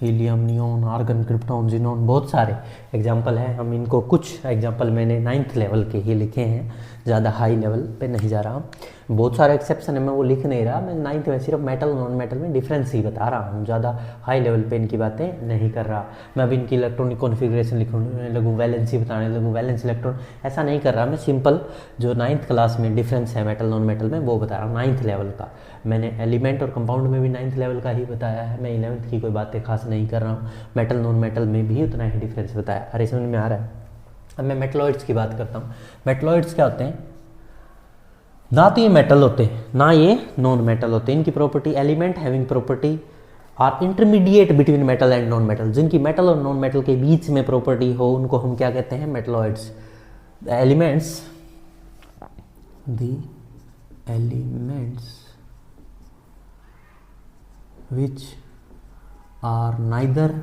helium, neon, argon, krypton, xenon, बहुत सारे एग्जाम्पल हैं। हम इनको कुछ एग्जाम्पल मैंने 9th लेवल के ही लिखे हैं, ज़्यादा हाई लेवल पे नहीं जा रहा। बहुत सारे एक्सेप्शन है, मैं वो लिख नहीं रहा, मैं 9th में सिर्फ मेटल नॉन मेटल में डिफरेंस ही बता रहा हूँ, ज़्यादा हाई लेवल पे इनकी बातें नहीं कर रहा। मैं अभी इनकी इलेक्ट्रॉनिक कॉन्फ़िगरेशन लिखने लगूँ, वैलेंसी बताने लगूँ, वैलेंस इलेक्ट्रॉन, ऐसा नहीं कर रहा। मैं सिंपल जो 9th क्लास में डिफरेंस है मेटल नॉन मेटल में वो बता रहा हूँ, 9th लेवल का। मैंने एलिमेंट और कंपाउंड में भी 9th लेवल का ही बताया है, मैं 11th की कोई बातें खास नहीं कर रहा हूँ। मेटल नॉन मेटल में भी उतना ही डिफरेंस बताया। अरे समझ में आ रहा है? अब मैं मेटलॉइड्स की बात करता हूँ। मेटलॉइड्स क्या होते हैं? ना तो ये मेटल होते हैं ना ये नॉन मेटल होते हैं। इनकी property, element having property are intermediate between metal and non metal. जिनकी मेटल और नॉन मेटल के बीच में प्रॉपर्टी हो उनको हम क्या कहते हैं? Metalloids. Elements, the elements which are neither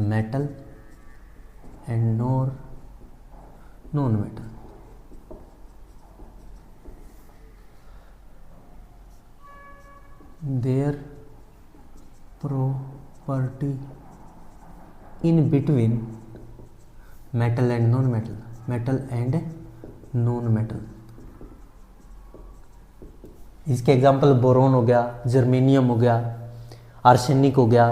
metal and nor non-metal. Their property in between metal and non-metal, metal and non-metal. इसके एग्जाम्पल बोरोन हो गया, जर्मेनियम हो गया, आर्सेनिक हो गया,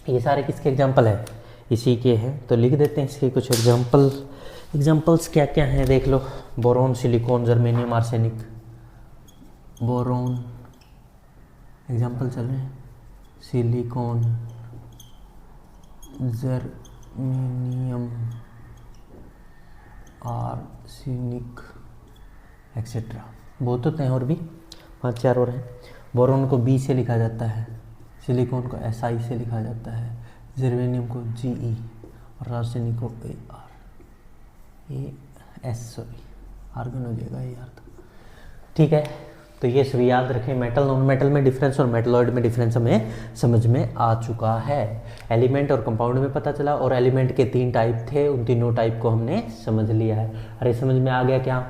ये सारे किसके एग्जाम्पल है? इसी के हैं। तो लिख देते हैं इसके कुछ एग्जाम्पल्स क्या क्या हैं देख लो। Boron, silicon, germanium, arsenic. Boron example चल रहे हैं, सिलिकॉन, जर्मेनियम, आर्सेनिक एक्सेट्रा। बहुत होते हैं और भी, 5-4 और हैं। बोरोन को बी से लिखा जाता है, सिलिकॉन को SI से लिखा जाता है, जर्मेनियम को GE और आर्सेनिक को आर्गन हो जाएगा यार। तो ठीक है, तो ये सभी याद रखें। मेटल नॉन मेटल में डिफरेंस और मेटलॉइड में डिफरेंस हमें समझ में आ चुका है। एलिमेंट और कंपाउंड में पता चला, और एलिमेंट के 3 टाइप थे, उन तीनों टाइप को हमने समझ लिया है। अरे समझ में आ गया क्या?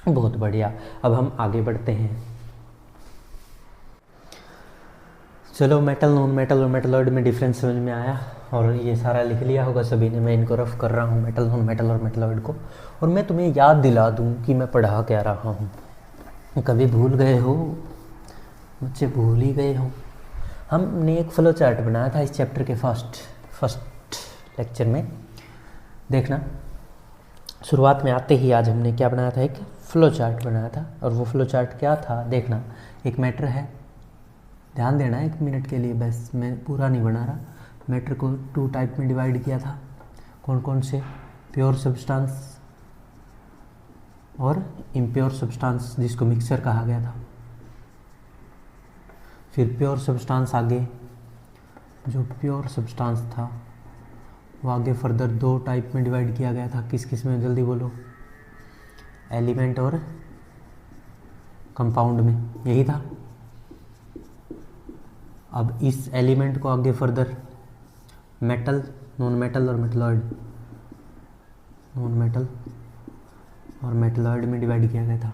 बहुत बढ़िया। अब हम आगे बढ़ते हैं। चलो, मेटल नॉन मेटल और मेटलॉइड में डिफरेंस समझ में आया, और ये सारा लिख लिया होगा सभी ने। मैं इनको रफ कर रहा हूँ, मेटल नॉन मेटल और मेटलॉइड को। और मैं तुम्हें याद दिला दूँ कि मैं पढ़ा क्या रहा हूँ। कभी भूल गए हो? मुझसे भूल ही गए हो। हमने एक फ्लो चार्ट बनाया था इस चैप्टर के फर्स्ट लेक्चर में। देखना, शुरुआत में आते ही आज हमने क्या बनाया था? एक फ्लो चार्ट बनाया था। और वो फ्लो चार्ट क्या था? देखना, एक मैटर है, ध्यान देना 1 मिनट के लिए बस, मैं पूरा नहीं बना रहा। मैटर को 2 टाइप में डिवाइड किया था। कौन कौन से? प्योर सब्सटेंस और इम्प्योर सब्सटेंस, जिसको मिक्सचर कहा गया था। फिर प्योर सब्सटेंस आगे, जो प्योर सब्सटेंस था वो आगे फर्दर 2 टाइप में डिवाइड किया गया था। किस किस में? जल्दी बोलो। एलिमेंट और कंपाउंड में, यही था। अब इस एलिमेंट को आगे फर्दर मेटल, नॉन मेटल और मेटलॉइड, नॉन मेटल और मेटलॉइड में डिवाइड किया गया था।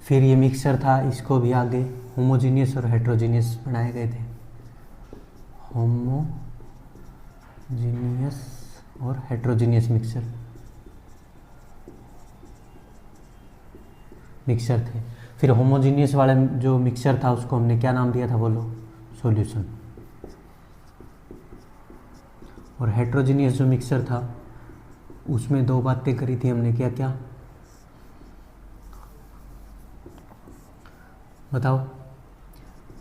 फिर ये मिक्सचर था, इसको भी आगे होमोजीनियस और हेट्रोजीनियस बनाए गए थे। होमोजीनियस और हेट्रोजीनियस मिक्सचर थे। फिर होमोजीनियस वाले जो मिक्सचर था उसको हमने क्या नाम दिया था? बोलो। सॉल्यूशन। और हेट्रोजीनियस जो मिक्सचर था उसमें 2 बातें करी थी हमने, क्या क्या बताओ?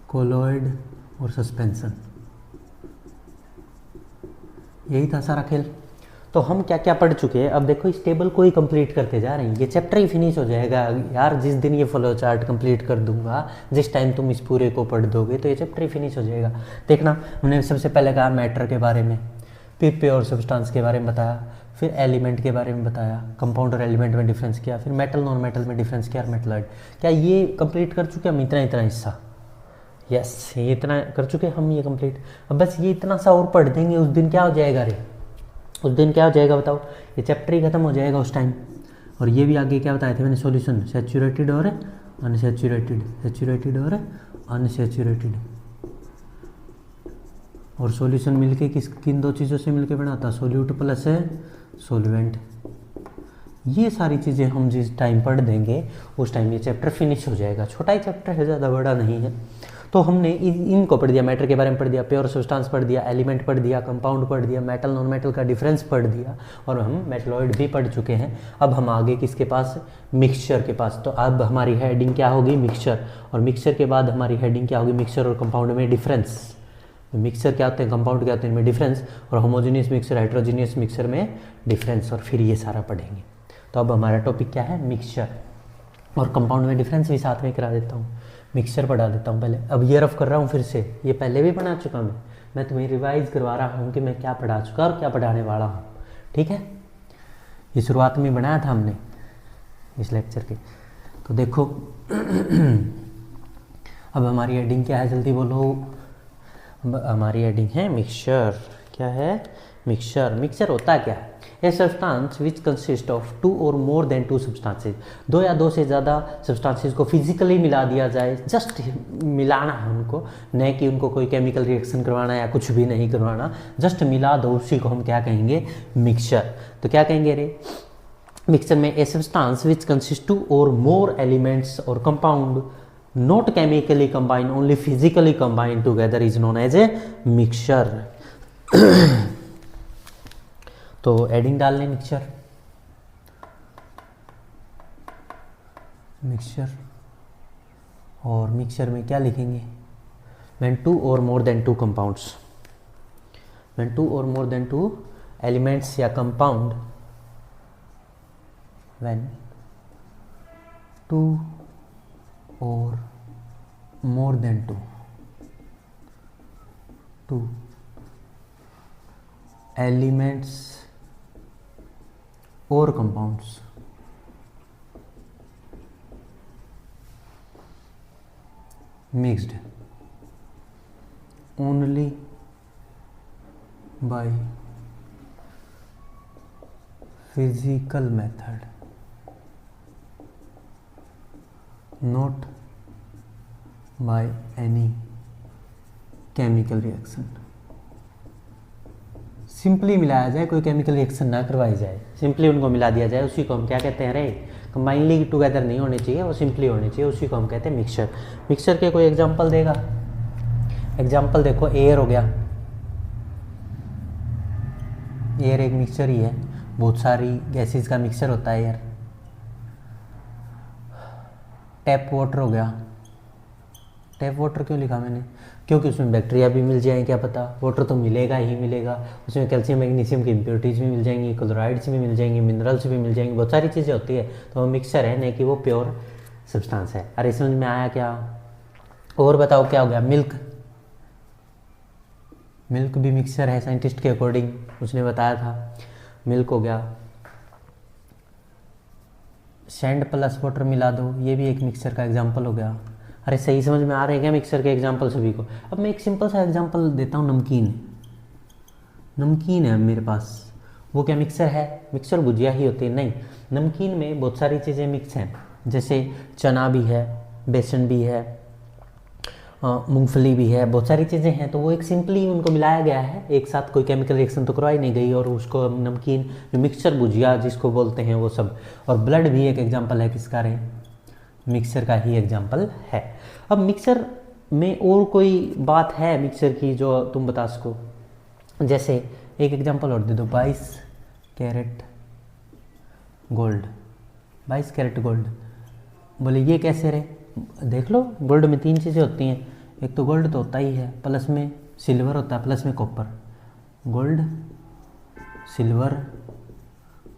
कोलॉइड और सस्पेंशन, यही था सारा खेल। तो हम क्या क्या पढ़ चुके हैं? अब देखो, इस टेबल को ही कंप्लीट करते जा रहे हैं। ये चैप्टर ही फिनिश हो जाएगा यार। जिस दिन ये फ्लो चार्ट कंप्लीट कर दूंगा, जिस टाइम तुम इस पूरे को पढ़ दोगे, तो ये चैप्टर ही फिनिश हो जाएगा। देखना, हमने सबसे पहले कहा मैटर के बारे में, फिर प्योर सब्सटेंस के बारे में बताया, फिर एलिमेंट के बारे में बताया, कंपाउंड और एलिमेंट में डिफरेंस किया, फिर मेटल नॉन मेटल में डिफरेंस किया और मेटलॉइड। क्या ये कंप्लीट कर चुके हम इतना हिस्सा? यस, ये इतना कर चुके हम ये कंप्लीट। अब बस ये इतना सा और पढ़ देंगे, उस दिन क्या हो जाएगा रे? उस दिन क्या हो जाएगा बताओ? ये चैप्टर ही खत्म हो जाएगा उस टाइम। और ये भी आगे क्या बताए थे मैंने? सॉल्यूशन, सैचुरेटेड और अनसैचुरेटेड, सैचुरेटेड और अनसैचुरेटेड। और सॉल्यूशन मिलके किन दो चीज़ों से मिलके बना था? Solute plus सोल्वेंट। ये सारी चीज़ें हम जिस टाइम पढ़ देंगे उस टाइम ये चैप्टर फिनिश हो जाएगा। छोटा ही चैप्टर है, ज़्यादा बड़ा नहीं है। तो हमने इनको पढ़ दिया, मैटर के बारे में पढ़ दिया, प्योर सब्सटेंस पढ़ दिया, एलिमेंट पढ़ दिया, कंपाउंड पढ़ दिया, मेटल नॉन मेटल का डिफरेंस पढ़ दिया, और हम मेटलॉइड भी पढ़ चुके हैं। अब हम आगे किसके पास? मिक्सचर के पास। तो अब हमारी हेडिंग क्या होगी? मिक्सचर। और मिक्सचर के बाद हमारी हेडिंग क्या होगी? मिक्सचर और कंपाउंड में डिफरेंस। मिक्सचर क्या होते हैं, कंपाउंड क्या होते हैं, इनमें डिफरेंस, और होमोजेनियस मिक्सचर, हेट्रोजीनियस मिक्सचर में डिफरेंस, और फिर ये सारा पढ़ेंगे। तो अब हमारा टॉपिक क्या है? मिक्सचर। और कंपाउंड में डिफरेंस भी साथ में करा देता हूँ, मिक्सचर पढ़ा देता हूँ पहले। अब ये रफ कर रहा हूँ फिर से, ये पहले भी पढ़ा चुका मैं तुम्हें रिवाइज करवा रहा हूँ कि मैं क्या पढ़ा चुका और क्या पढ़ाने वाला हूँ। ठीक है, ये शुरुआत में बनाया था हमने इस लेक्चर के। तो देखो अब हमारी हेडिंग क्या है, जल्दी बोलो। हमारी हेडिंग है मिक्सचर। क्या है? मिक्सचर। मिक्सचर होता क्या है? A substance which consist of 2 और मोर देन 2 सब्सटेंसेज। 2 या 2 से ज़्यादा सब्सटेंसेज को फिजिकली मिला दिया जाए, जस्ट मिलाना है उनको, न कि उनको कोई केमिकल रिएक्शन करवाना या कुछ भी नहीं करवाना, जस्ट मिला दो, उसी को हम क्या कहेंगे? मिक्सचर। तो क्या कहेंगे रे? मिक्सचर में ए सब्सटेंस विच कंसिस्ट 2 और मोर एलिमेंट्स और compound not chemically combined, only physically combined together is known as a mixture. तो एडिंग डाल लें मिक्सचर। मिक्सचर, और मिक्सचर में क्या लिखेंगे? when 2 or more than 2 compounds, when 2 or more than 2 elements या compound, when 2 or more than 2 elements or compounds mixed only by physical method, not by any chemical reaction। Simply मिलाया जाए, कोई chemical reaction ना करवाई जाए, simply उनको मिला दिया जाए, उसी को हम क्या कहते हैं रे? कंबाइनली टुगेदर नहीं होने चाहिए, वो सिंपली होने चाहिए, उसी को हम कहते हैं मिक्सचर। मिक्सचर के कोई एग्जांपल देगा? एग्जांपल देखो, एयर हो गया, एयर एक मिक्सचर ही है, बहुत सारी गैसेस का मिक्सचर होता है एयर। टैप वाटर हो गया, टैप वाटर क्यों लिखा मैंने? क्योंकि उसमें बैक्टीरिया भी मिल जाएंगे, क्या पता, वाटर तो मिलेगा ही मिलेगा, उसमें कैल्शियम मैग्नीशियम की इम्प्योरिटीज़ भी मिल जाएंगी, क्लोराइड्स भी मिल जाएंगी, मिनरल्स भी मिल जाएंगी, बहुत सारी चीज़ें होती है। तो वो मिक्सचर है, नहीं कि वो प्योर सब्सटेंस है। अरे समझ में आया क्या? और बताओ क्या हो गया? मिल्क, मिल्क भी मिक्सचर है साइंटिस्ट के अकॉर्डिंग, उसने बताया था। मिल्क हो गया, सैंड प्लस वाटर मिला दो, ये भी एक मिक्सचर का एग्जाम्पल हो गया। अरे सही समझ में आ रहे हैं क्या मिक्सचर के एग्जाम्पल सभी को? अब मैं एक सिंपल सा एग्जाम्पल देता हूँ, नमकीन। नमकीन है मेरे पास, वो क्या मिक्सचर है? मिक्सचर भुजिया ही होती है? नहीं, नमकीन में बहुत सारी चीज़ें मिक्स हैं, जैसे चना भी है, बेसन भी है, मूंगफली भी है, बहुत सारी चीज़ें हैं। तो वो एक सिंपली उनको मिलाया गया है एक साथ, कोई केमिकल रिएक्शन तो करवाई नहीं गई, और उसको नमकीन, जो मिक्सचर भुजिया जिसको बोलते हैं वो सब। और ब्लड भी एक एग्जाम्पल है, किसका रे? मिक्सचर का ही एग्जाम्पल है। अब मिक्सचर में और कोई बात है मिक्सचर की जो तुम बता सको? जैसे एक एग्जाम्पल और दे दो, 22 कैरेट गोल्ड। 22 कैरेट गोल्ड, बोले ये कैसे रे? देख लो, गोल्ड में 3 चीज़ें होती हैं, एक तो गोल्ड तो होता ही है, प्लस में सिल्वर होता है, प्लस में copper. Gold, silver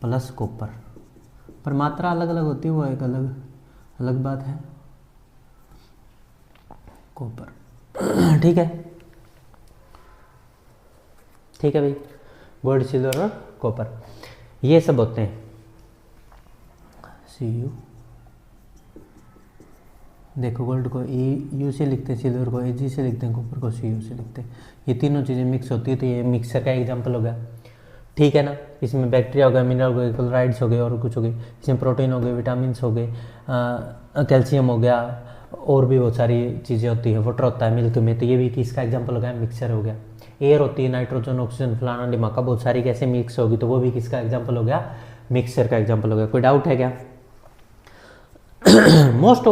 plus copper, पर मात्रा अलग अलग होती है, वो एक अलग बात है। कॉपर, ठीक है, ठीक है भाई। गोल्ड, सिल्वर और कॉपर, ये सब होते हैं। Cu, देखो गोल्ड को यू से लिखते हैं, सिल्वर को Ag से लिखते हैं, कॉपर को Cu से लिखते हैं। ये तीनों चीज़ें मिक्स होती है, तो ये मिक्सर का एग्जाम्पल हो गया, ठीक है ना। इसमें बैक्टीरिया हो गया, मिनरल हो गए, क्लोराइड्स हो गए और कुछ हो गए, इसमें प्रोटीन हो गए, विटामिन हो गए, कैल्शियम हो गया, और भी बहुत सारी चीज़ें होती है, वाटर होता है मिल्क में, तो ये भी किसका एग्जाम्पल हो गया, मिक्सर हो गया। एयर होती है, नाइट्रोजन, ऑक्सीजन, फलाना डिमाका, बहुत सारी कैसे मिक्स होगी, तो वो भी किसका एग्जाम्पल हो गया, मिक्सर का एग्जाम्पल हो गया। कोई डाउट है क्या? most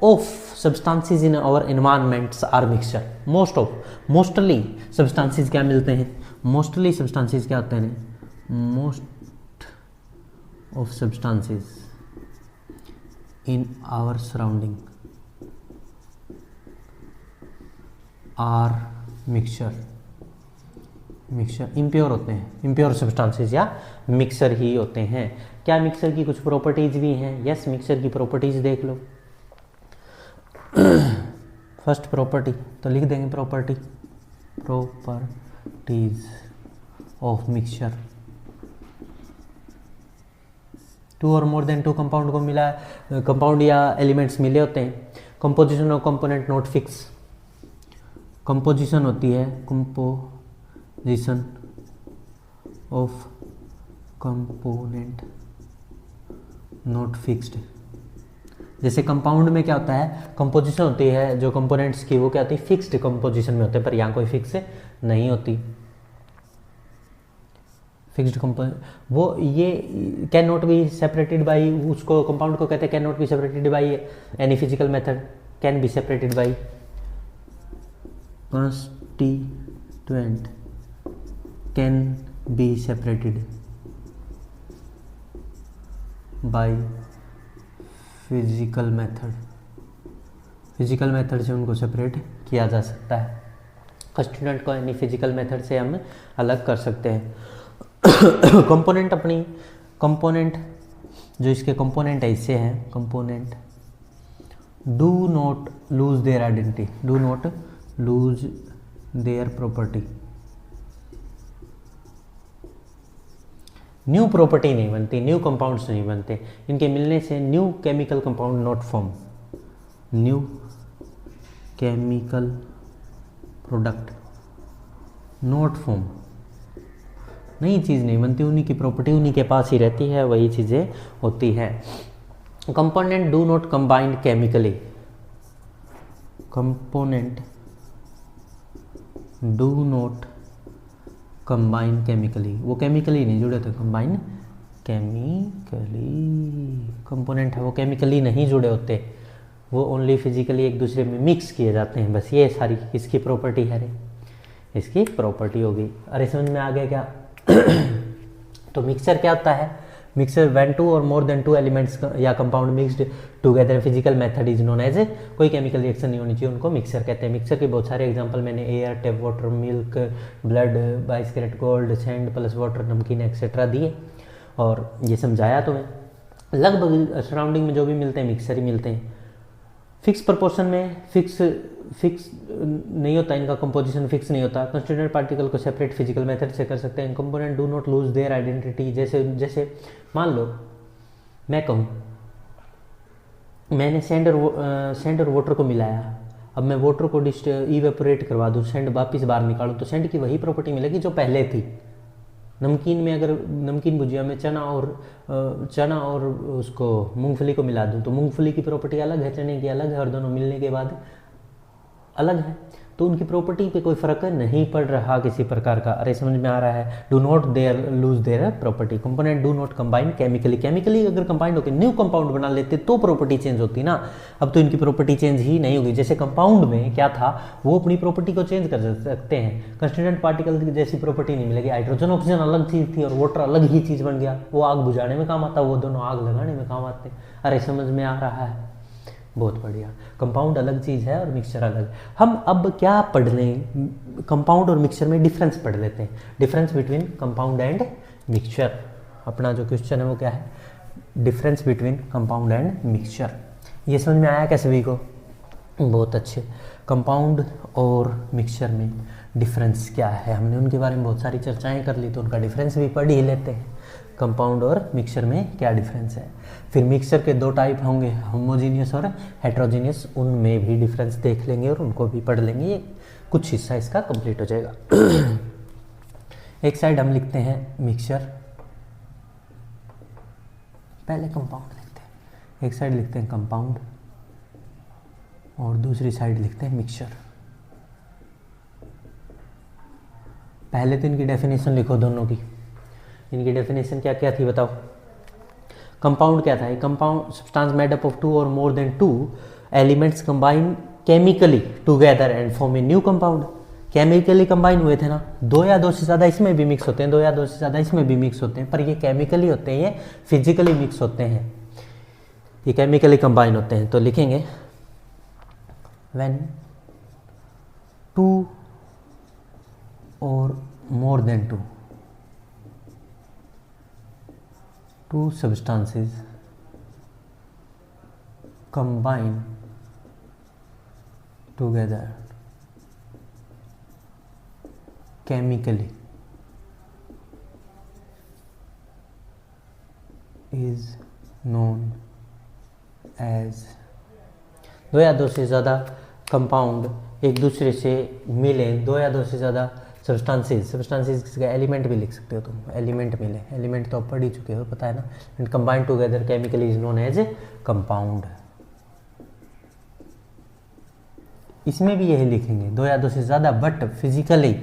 of substances in our environments are mixture. Mostly substances क्या मिलते हैं, mostly substances क्या होते हैं, most of substances in our surrounding are mixture impure होते हैं, इम्प्योर सब्सटेंसेस या मिक्सर ही होते हैं। क्या मिक्सर की कुछ प्रॉपर्टीज भी हैं? यस, मिक्सर की प्रॉपर्टीज देख लो। फर्स्ट प्रॉपर्टी तो लिख देंगे, प्रॉपर्टीज ऑफ मिक्सचर। टू और मोर देन टू कंपाउंड को मिला, कंपाउंड या एलिमेंट्स मिले होते हैं। Composition of component not fix, composition होती है, composition of component not fixed. जैसे कंपाउंड में क्या होता है, कंपोजिशन होती है जो कंपोनेंट्स की, वो क्या होती है, फिक्स्ड कंपोजिशन में होते हैं, पर यहाँ कोई फिक्स नहीं होती। फिक्स्ड वो ये can not be separated by, उसको कंपाउंड को कहते हैं can not be separated by any physical method, can be separated by constituent, can be separated by physical method, physical method से उनको सेपरेट किया जा सकता है। कंस्टिट्यूएंट को यानी फिजिकल मेथड से हम अलग कर सकते हैं। कंपोनेंट अपनी कंपोनेंट जो इसके कंपोनेंट ऐसे हैं, component do not lose their identity, do not lose their property. New property नहीं बनती, न्यू कंपाउंड्स नहीं बनते, इनके मिलने से new chemical compound not form, new chemical product not form, नई चीज़ नहीं बनती, उन्हीं की प्रॉपर्टी उन्हीं के पास ही रहती है, वही चीज़ें होती हैं। Component do not combined chemically, component do not combine chemically, वो केमिकली नहीं जुड़े थे, कंबाइन केमिकली कंपोनेंट है, वो केमिकली नहीं जुड़े होते, वो ओनली फिजिकली एक दूसरे में मिक्स किए जाते हैं, बस ये सारी इसकी प्रॉपर्टी है रे, इसकी प्रॉपर्टी होगी। अरे समझ में आ गया क्या? तो मिक्सचर क्या होता है? मिक्सचर व्हेन टू और मोर देन टू एलिमेंट्स या compound mixed together physical method is known as, कोई केमिकल रिएक्शन नहीं होनी चाहिए, उनको मिक्सचर कहते हैं। मिक्सचर के बहुत सारे एग्जांपल मैंने air, tap water, milk, blood, 22 carat gold, sand plus water, नमकीन एक्सेट्रा दिए और ये समझाया तुम्हें। लगभग सराउंडिंग में जो भी मिलते हैं मिक्सचर ही मिलते हैं। फिक्स प्रोपोर्शन में फिक्स नहीं होता, इनका कंपोजिशन फिक्स नहीं होता। कंस्टिट्यूएंट पार्टिकल को सेपरेट फिजिकल मेथड से कर सकते हैं। Component do not lose their identity, जैसे मान लो मैं कहूँ मैंने सैंड और वाटर को मिलाया, अब मैं वाटर को इवेपोरेट करवा दूँ, सैंड वापस बाहर निकालूँ, तो सैंड की वही प्रॉपर्टी मिलेगी जो पहले थी। नमकीन में अगर नमकीन भुजिया में चना और उसको मूंगफली को मिला दूं तो मूंगफली की प्रॉपर्टी अलग है, चने की अलग है, और दोनों मिलने के बाद अलग है, तो उनकी प्रॉपर्टी पे कोई फर्क नहीं पड़ रहा किसी प्रकार का। अरे समझ में आ रहा है? Do not lose their property. Component do not combine chemically अगर कंबाइंड होकर न्यू कंपाउंड बना लेते तो प्रॉपर्टी चेंज होती ना, अब तो इनकी प्रॉपर्टी चेंज ही नहीं होगी। जैसे कंपाउंड में क्या था, वो अपनी प्रॉपर्टी को चेंज कर सकते हैं, कंस्टिट्यूएंट पार्टिकल की जैसी प्रॉपर्टी नहीं मिलेगी। हाइड्रोजन ऑक्सीजन अलग चीज़ थी और वाटर अलग ही चीज़ बन गया, वो आग बुझाने में काम आता, वो दोनों आग लगाने में काम आते। अरे समझ में आ रहा है? बहुत बढ़िया। कंपाउंड अलग चीज़ है और मिक्सचर अलग। हम अब क्या पढ़ लें, कंपाउंड और मिक्सचर में डिफरेंस पढ़ लेते हैं। Difference between compound and mixture. अपना जो क्वेश्चन है वो क्या है? Difference between compound and mixture. ये समझ में आया क्या सभी को? बहुत अच्छे। कंपाउंड और मिक्सचर में डिफरेंस क्या है, हमने उनके बारे में बहुत सारी चर्चाएं कर ली, तो उनका डिफरेंस भी पढ़ ही लेते हैं। कंपाउंड और मिक्सचर में क्या डिफरेंस है। फिर मिक्सचर के दो टाइप होंगे, होमोजीनियस और हेट्रोजीनियस, उनमें भी डिफरेंस देख लेंगे और उनको भी पढ़ लेंगे। ये कुछ हिस्सा इसका कंप्लीट हो जाएगा। एक साइड हम लिखते हैं मिक्सचर, पहले कंपाउंड लिखते हैं। एक साइड लिखते हैं कंपाउंड और दूसरी साइड लिखते हैं मिक्सचर। पहले तो इनकी डेफिनेशन लिखो दोनों की। इनकी डेफिनेशन क्या क्या थी बताओ। कंपाउंड क्या था, एक compound substance made up of two और more than two elements combine chemically together and form a new compound. Chemically combine हुए थे ना, दो या दो से ज़्यादा इसमें भी मिक्स होते हैं, दो या दो से ज़्यादा इसमें भी मिक्स होते हैं, पर ये केमिकली होते हैं, ये फिजिकली मिक्स होते हैं, ये केमिकली कंबाइन होते हैं। तो लिखेंगे व्हेन टू और more then two substances combine together chemically is known as। दो या दो से ज़्यादा कंपाउंड एक दूसरे से मिलें, दो या दो से ज़्यादा सब्सटेंसेस किसी का एलिमेंट भी लिख सकते हो तुम, एलिमेंट मिले, एलिमेंट तो आप पढ़ ही चुके हो, पता है ना। And combine together chemically is known as compound. इसमें भी यही लिखेंगे, दो या दो से ज़्यादा but physically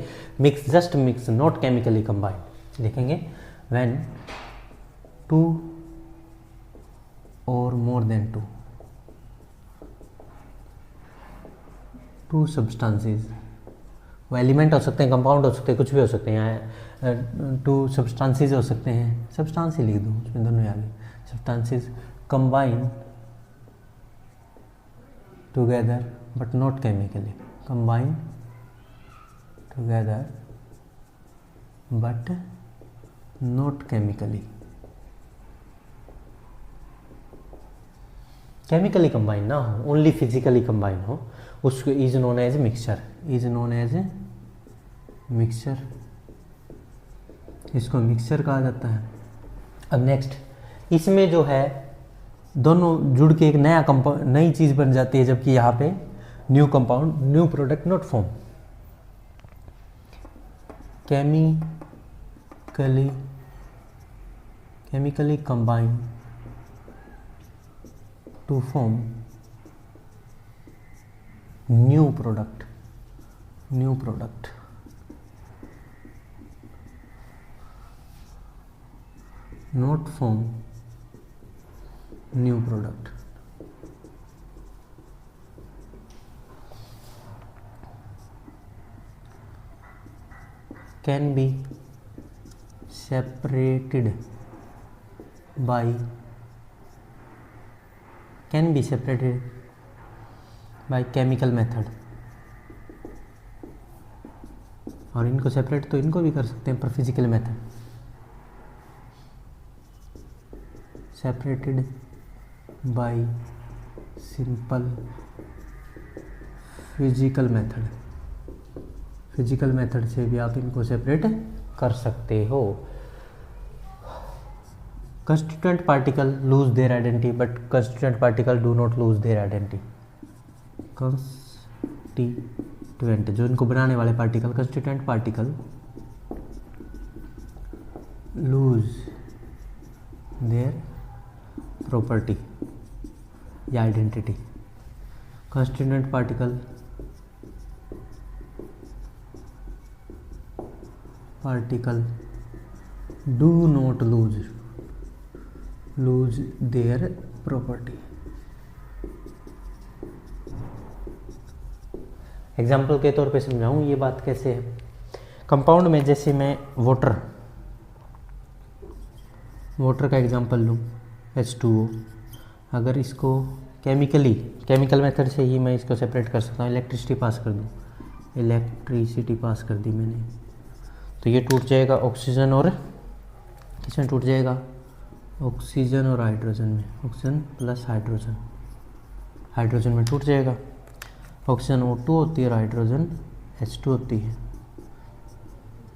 mix, just mix, not chemically combined. लिखेंगे व्हेन टू और मोर देन टू सब्सटेंसेस, वो एलिमेंट हो सकते हैं, कंपाउंड हो सकते हैं, कुछ भी हो सकते हैं, यहाँ टू सब्सटेंसेस हो सकते हैं, सब्सटेंस ही लिख दूँ उसमें दोनों आगे, substances combine together but not chemically, combine together but not chemically. Chemically combine ना हो, ओनली फिजिकली कंबाइन हो, उसको is known as mixture, is known as mixture, इसको मिक्सचर कहा जाता है। अब नेक्स्ट, इसमें जो है दोनों जुड़ के एक नया कंपाउंड, नई चीज़ बन जाती है, जबकि यहाँ पे new compound, new product not form. Chemically combine to form new product not form new product। can be separated by chemical method। और इनको सेपरेट तो इनको भी कर सकते हैं पर physical method, separated by simple physical method से भी आप इनको सेपरेट कर सकते हो। Constituent particle lose their identity but constituent particle do not lose their identity. Constituent जो इनको बनाने वाले particle, constituent particle lose their property या identity. Constituent particle do not lose their property. Example के तौर पे समझाऊं ये बात कैसे है। कंपाउंड में जैसे मैं वाटर का एग्जाम्पल लूँ, H2O, अगर इसको केमिकल मेथड से ही मैं इसको सेपरेट कर सकता हूँ। इलेक्ट्रिसिटी पास कर दूँ, इलेक्ट्रिसिटी पास कर दी मैंने, तो ये टूट जाएगा ऑक्सीजन और किसमें टूट जाएगा, ऑक्सीजन और हाइड्रोजन में, ऑक्सीजन प्लस हाइड्रोजन में टूट जाएगा। ऑक्सीजन O2 होती है और हाइड्रोजन H2 होती है,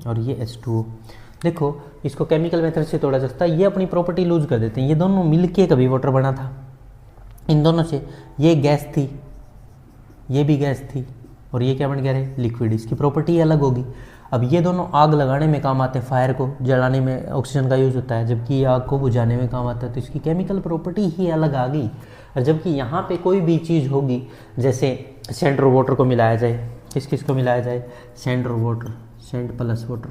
और ये H2O। देखो इसको केमिकल मेथड से तोड़ा जाता है, ये अपनी प्रॉपर्टी लूज कर देते हैं। ये दोनों मिलके कभी वाटर बना था, इन दोनों से ये गैस थी, ये भी गैस थी, और ये क्या बन गया रे, लिक्विड। इसकी प्रॉपर्टी अलग होगी। अब ये दोनों आग लगाने में काम आते हैं, फायर को जलाने में ऑक्सीजन का यूज़ होता है, जबकि ये आग को बुझाने में काम आता है, तो इसकी केमिकल प्रॉपर्टी ही अलग आ गई। और जबकि यहाँ पे कोई भी चीज़ होगी, जैसे सेंड और वाटर को मिलाया जाए, किस किस को मिलाया जाए, सेंड और वाटर, सेंड प्लस वाटर,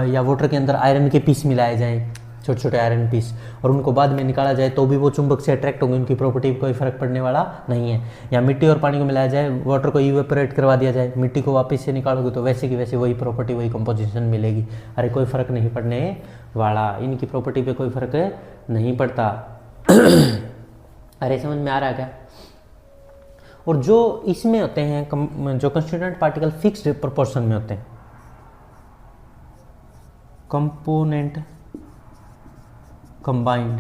या वाटर के अंदर आयरन के पीस मिलाए जाएँ, छोटे छोटे आयरन पीस, और उनको बाद में निकाला जाए तो भी वो चुंबक से अट्रैक्ट होंगे, उनकी प्रॉपर्टी कोई फर्क पड़ने वाला नहीं है। या मिट्टी और पानी को मिलाया जाए, वाटर को इवेपोरेट करवा दिया जाए, मिट्टी को वापस से निकालोगे तो वैसे की वैसे वही प्रॉपर्टी, वही कंपोजिशन मिलेगी। अरे कोई फर्क नहीं पड़ने वाला, इनकी प्रॉपर्टी पे कोई फर्क नहीं पड़ता। अरे समझ में आ रहा है क्या? और जो इसमें होते हैं, जो कंस्टिट्यूएंट पार्टिकल फिक्स्ड प्रोपोर्शन में होते हैं, component combined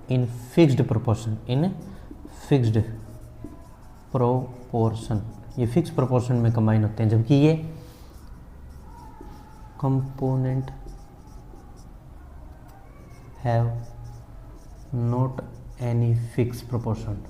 in fixed proportion, in fixed proportion, ये फिक्स प्रोपोर्शन में कंबाइन होते हैं, जबकि ये component have not any fix proportion.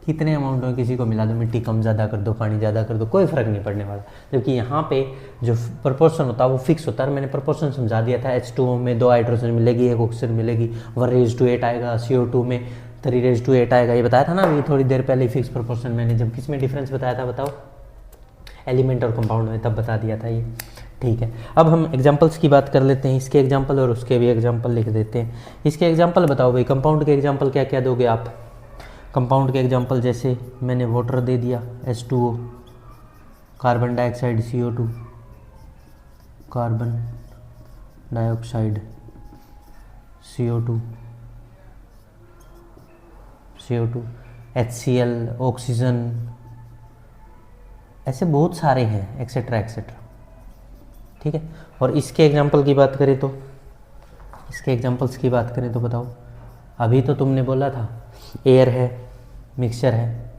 कितने अमाउंट में किसी को मिला दो, मिट्टी कम ज़्यादा कर दो, पानी ज़्यादा कर दो, कोई फ़र्क नहीं पड़ने वाला। जबकि यहाँ पे जो प्रोपोर्शन होता है वो फिक्स होता है। मैंने प्रोपोर्शन समझा दिया था, H2O में 2 हाइड्रोजन मिलेगी, 1 ऑक्सीजन मिलेगी, 1:8 आएगा, CO2 में 3:8 आएगा, ये बताया था ना अभी थोड़ी देर पहले फिक्स प्रोपोर्शन मैंने। जब किस में डिफरेंस बताया था बताओ, एलिमेंट और कंपाउंड में, तब बता दिया था ये। ठीक है, अब हम एग्जाम्पल्स की बात कर लेते हैं, इसके एग्जाम्पल और उसके भी एग्जाम्पल लिख देते हैं। इसके एग्जाम्पल बताओ भाई, कंपाउंड के एग्जाम्पल क्या क्या दोगे आप? कंपाउंड के एग्जांपल जैसे मैंने वाटर दे दिया H2O, carbon dioxide CO2, carbon dioxide CO2, HCl, oxygen, ऐसे बहुत सारे हैं, एक्सेट्रा एक्सेट्रा। ठीक है, और इसके एग्जांपल की बात करें तो, इसके एग्जांपल्स की बात करें तो बताओ, अभी तो तुमने बोला था एयर है, मिक्सचर है,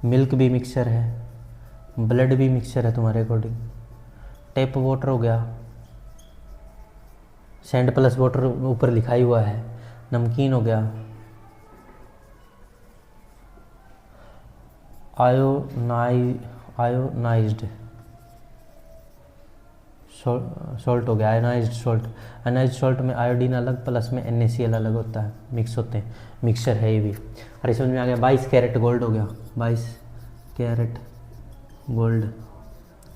मिल्क भी मिक्सचर है, ब्लड भी मिक्सचर है तुम्हारे अकॉर्डिंग, टैप वाटर हो गया, सैंड प्लस वाटर ऊपर लिखा ही हुआ है, नमकीन हो गया, आयोनाइज्ड सॉल्ट हो गया, आयोनाइज्ड सॉल्ट। आयोनाइज्ड सॉल्ट में आयोडीन अलग, प्लस में NaCl अलग होता है, मिक्स होते हैं, मिक्सचर है ये भी। अरे समझ में आ गया? 22 कैरेट गोल्ड हो गया, 22 कैरेट गोल्ड।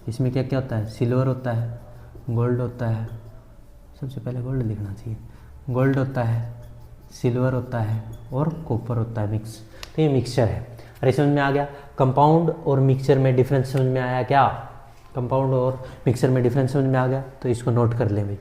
इसमें क्या क्या होता है? सिल्वर होता है, गोल्ड होता है, सबसे पहले गोल्ड लिखना चाहिए, गोल्ड होता है, सिल्वर होता है और कॉपर होता है मिक्स। तो ये मिक्सचर है। अरे समझ में आ गया? कंपाउंड और मिक्सचर में डिफरेंस समझ में आया क्या? कंपाउंड और मिक्सचर में डिफरेंस समझ में आ गया, तो इसको नोट कर लें भाई।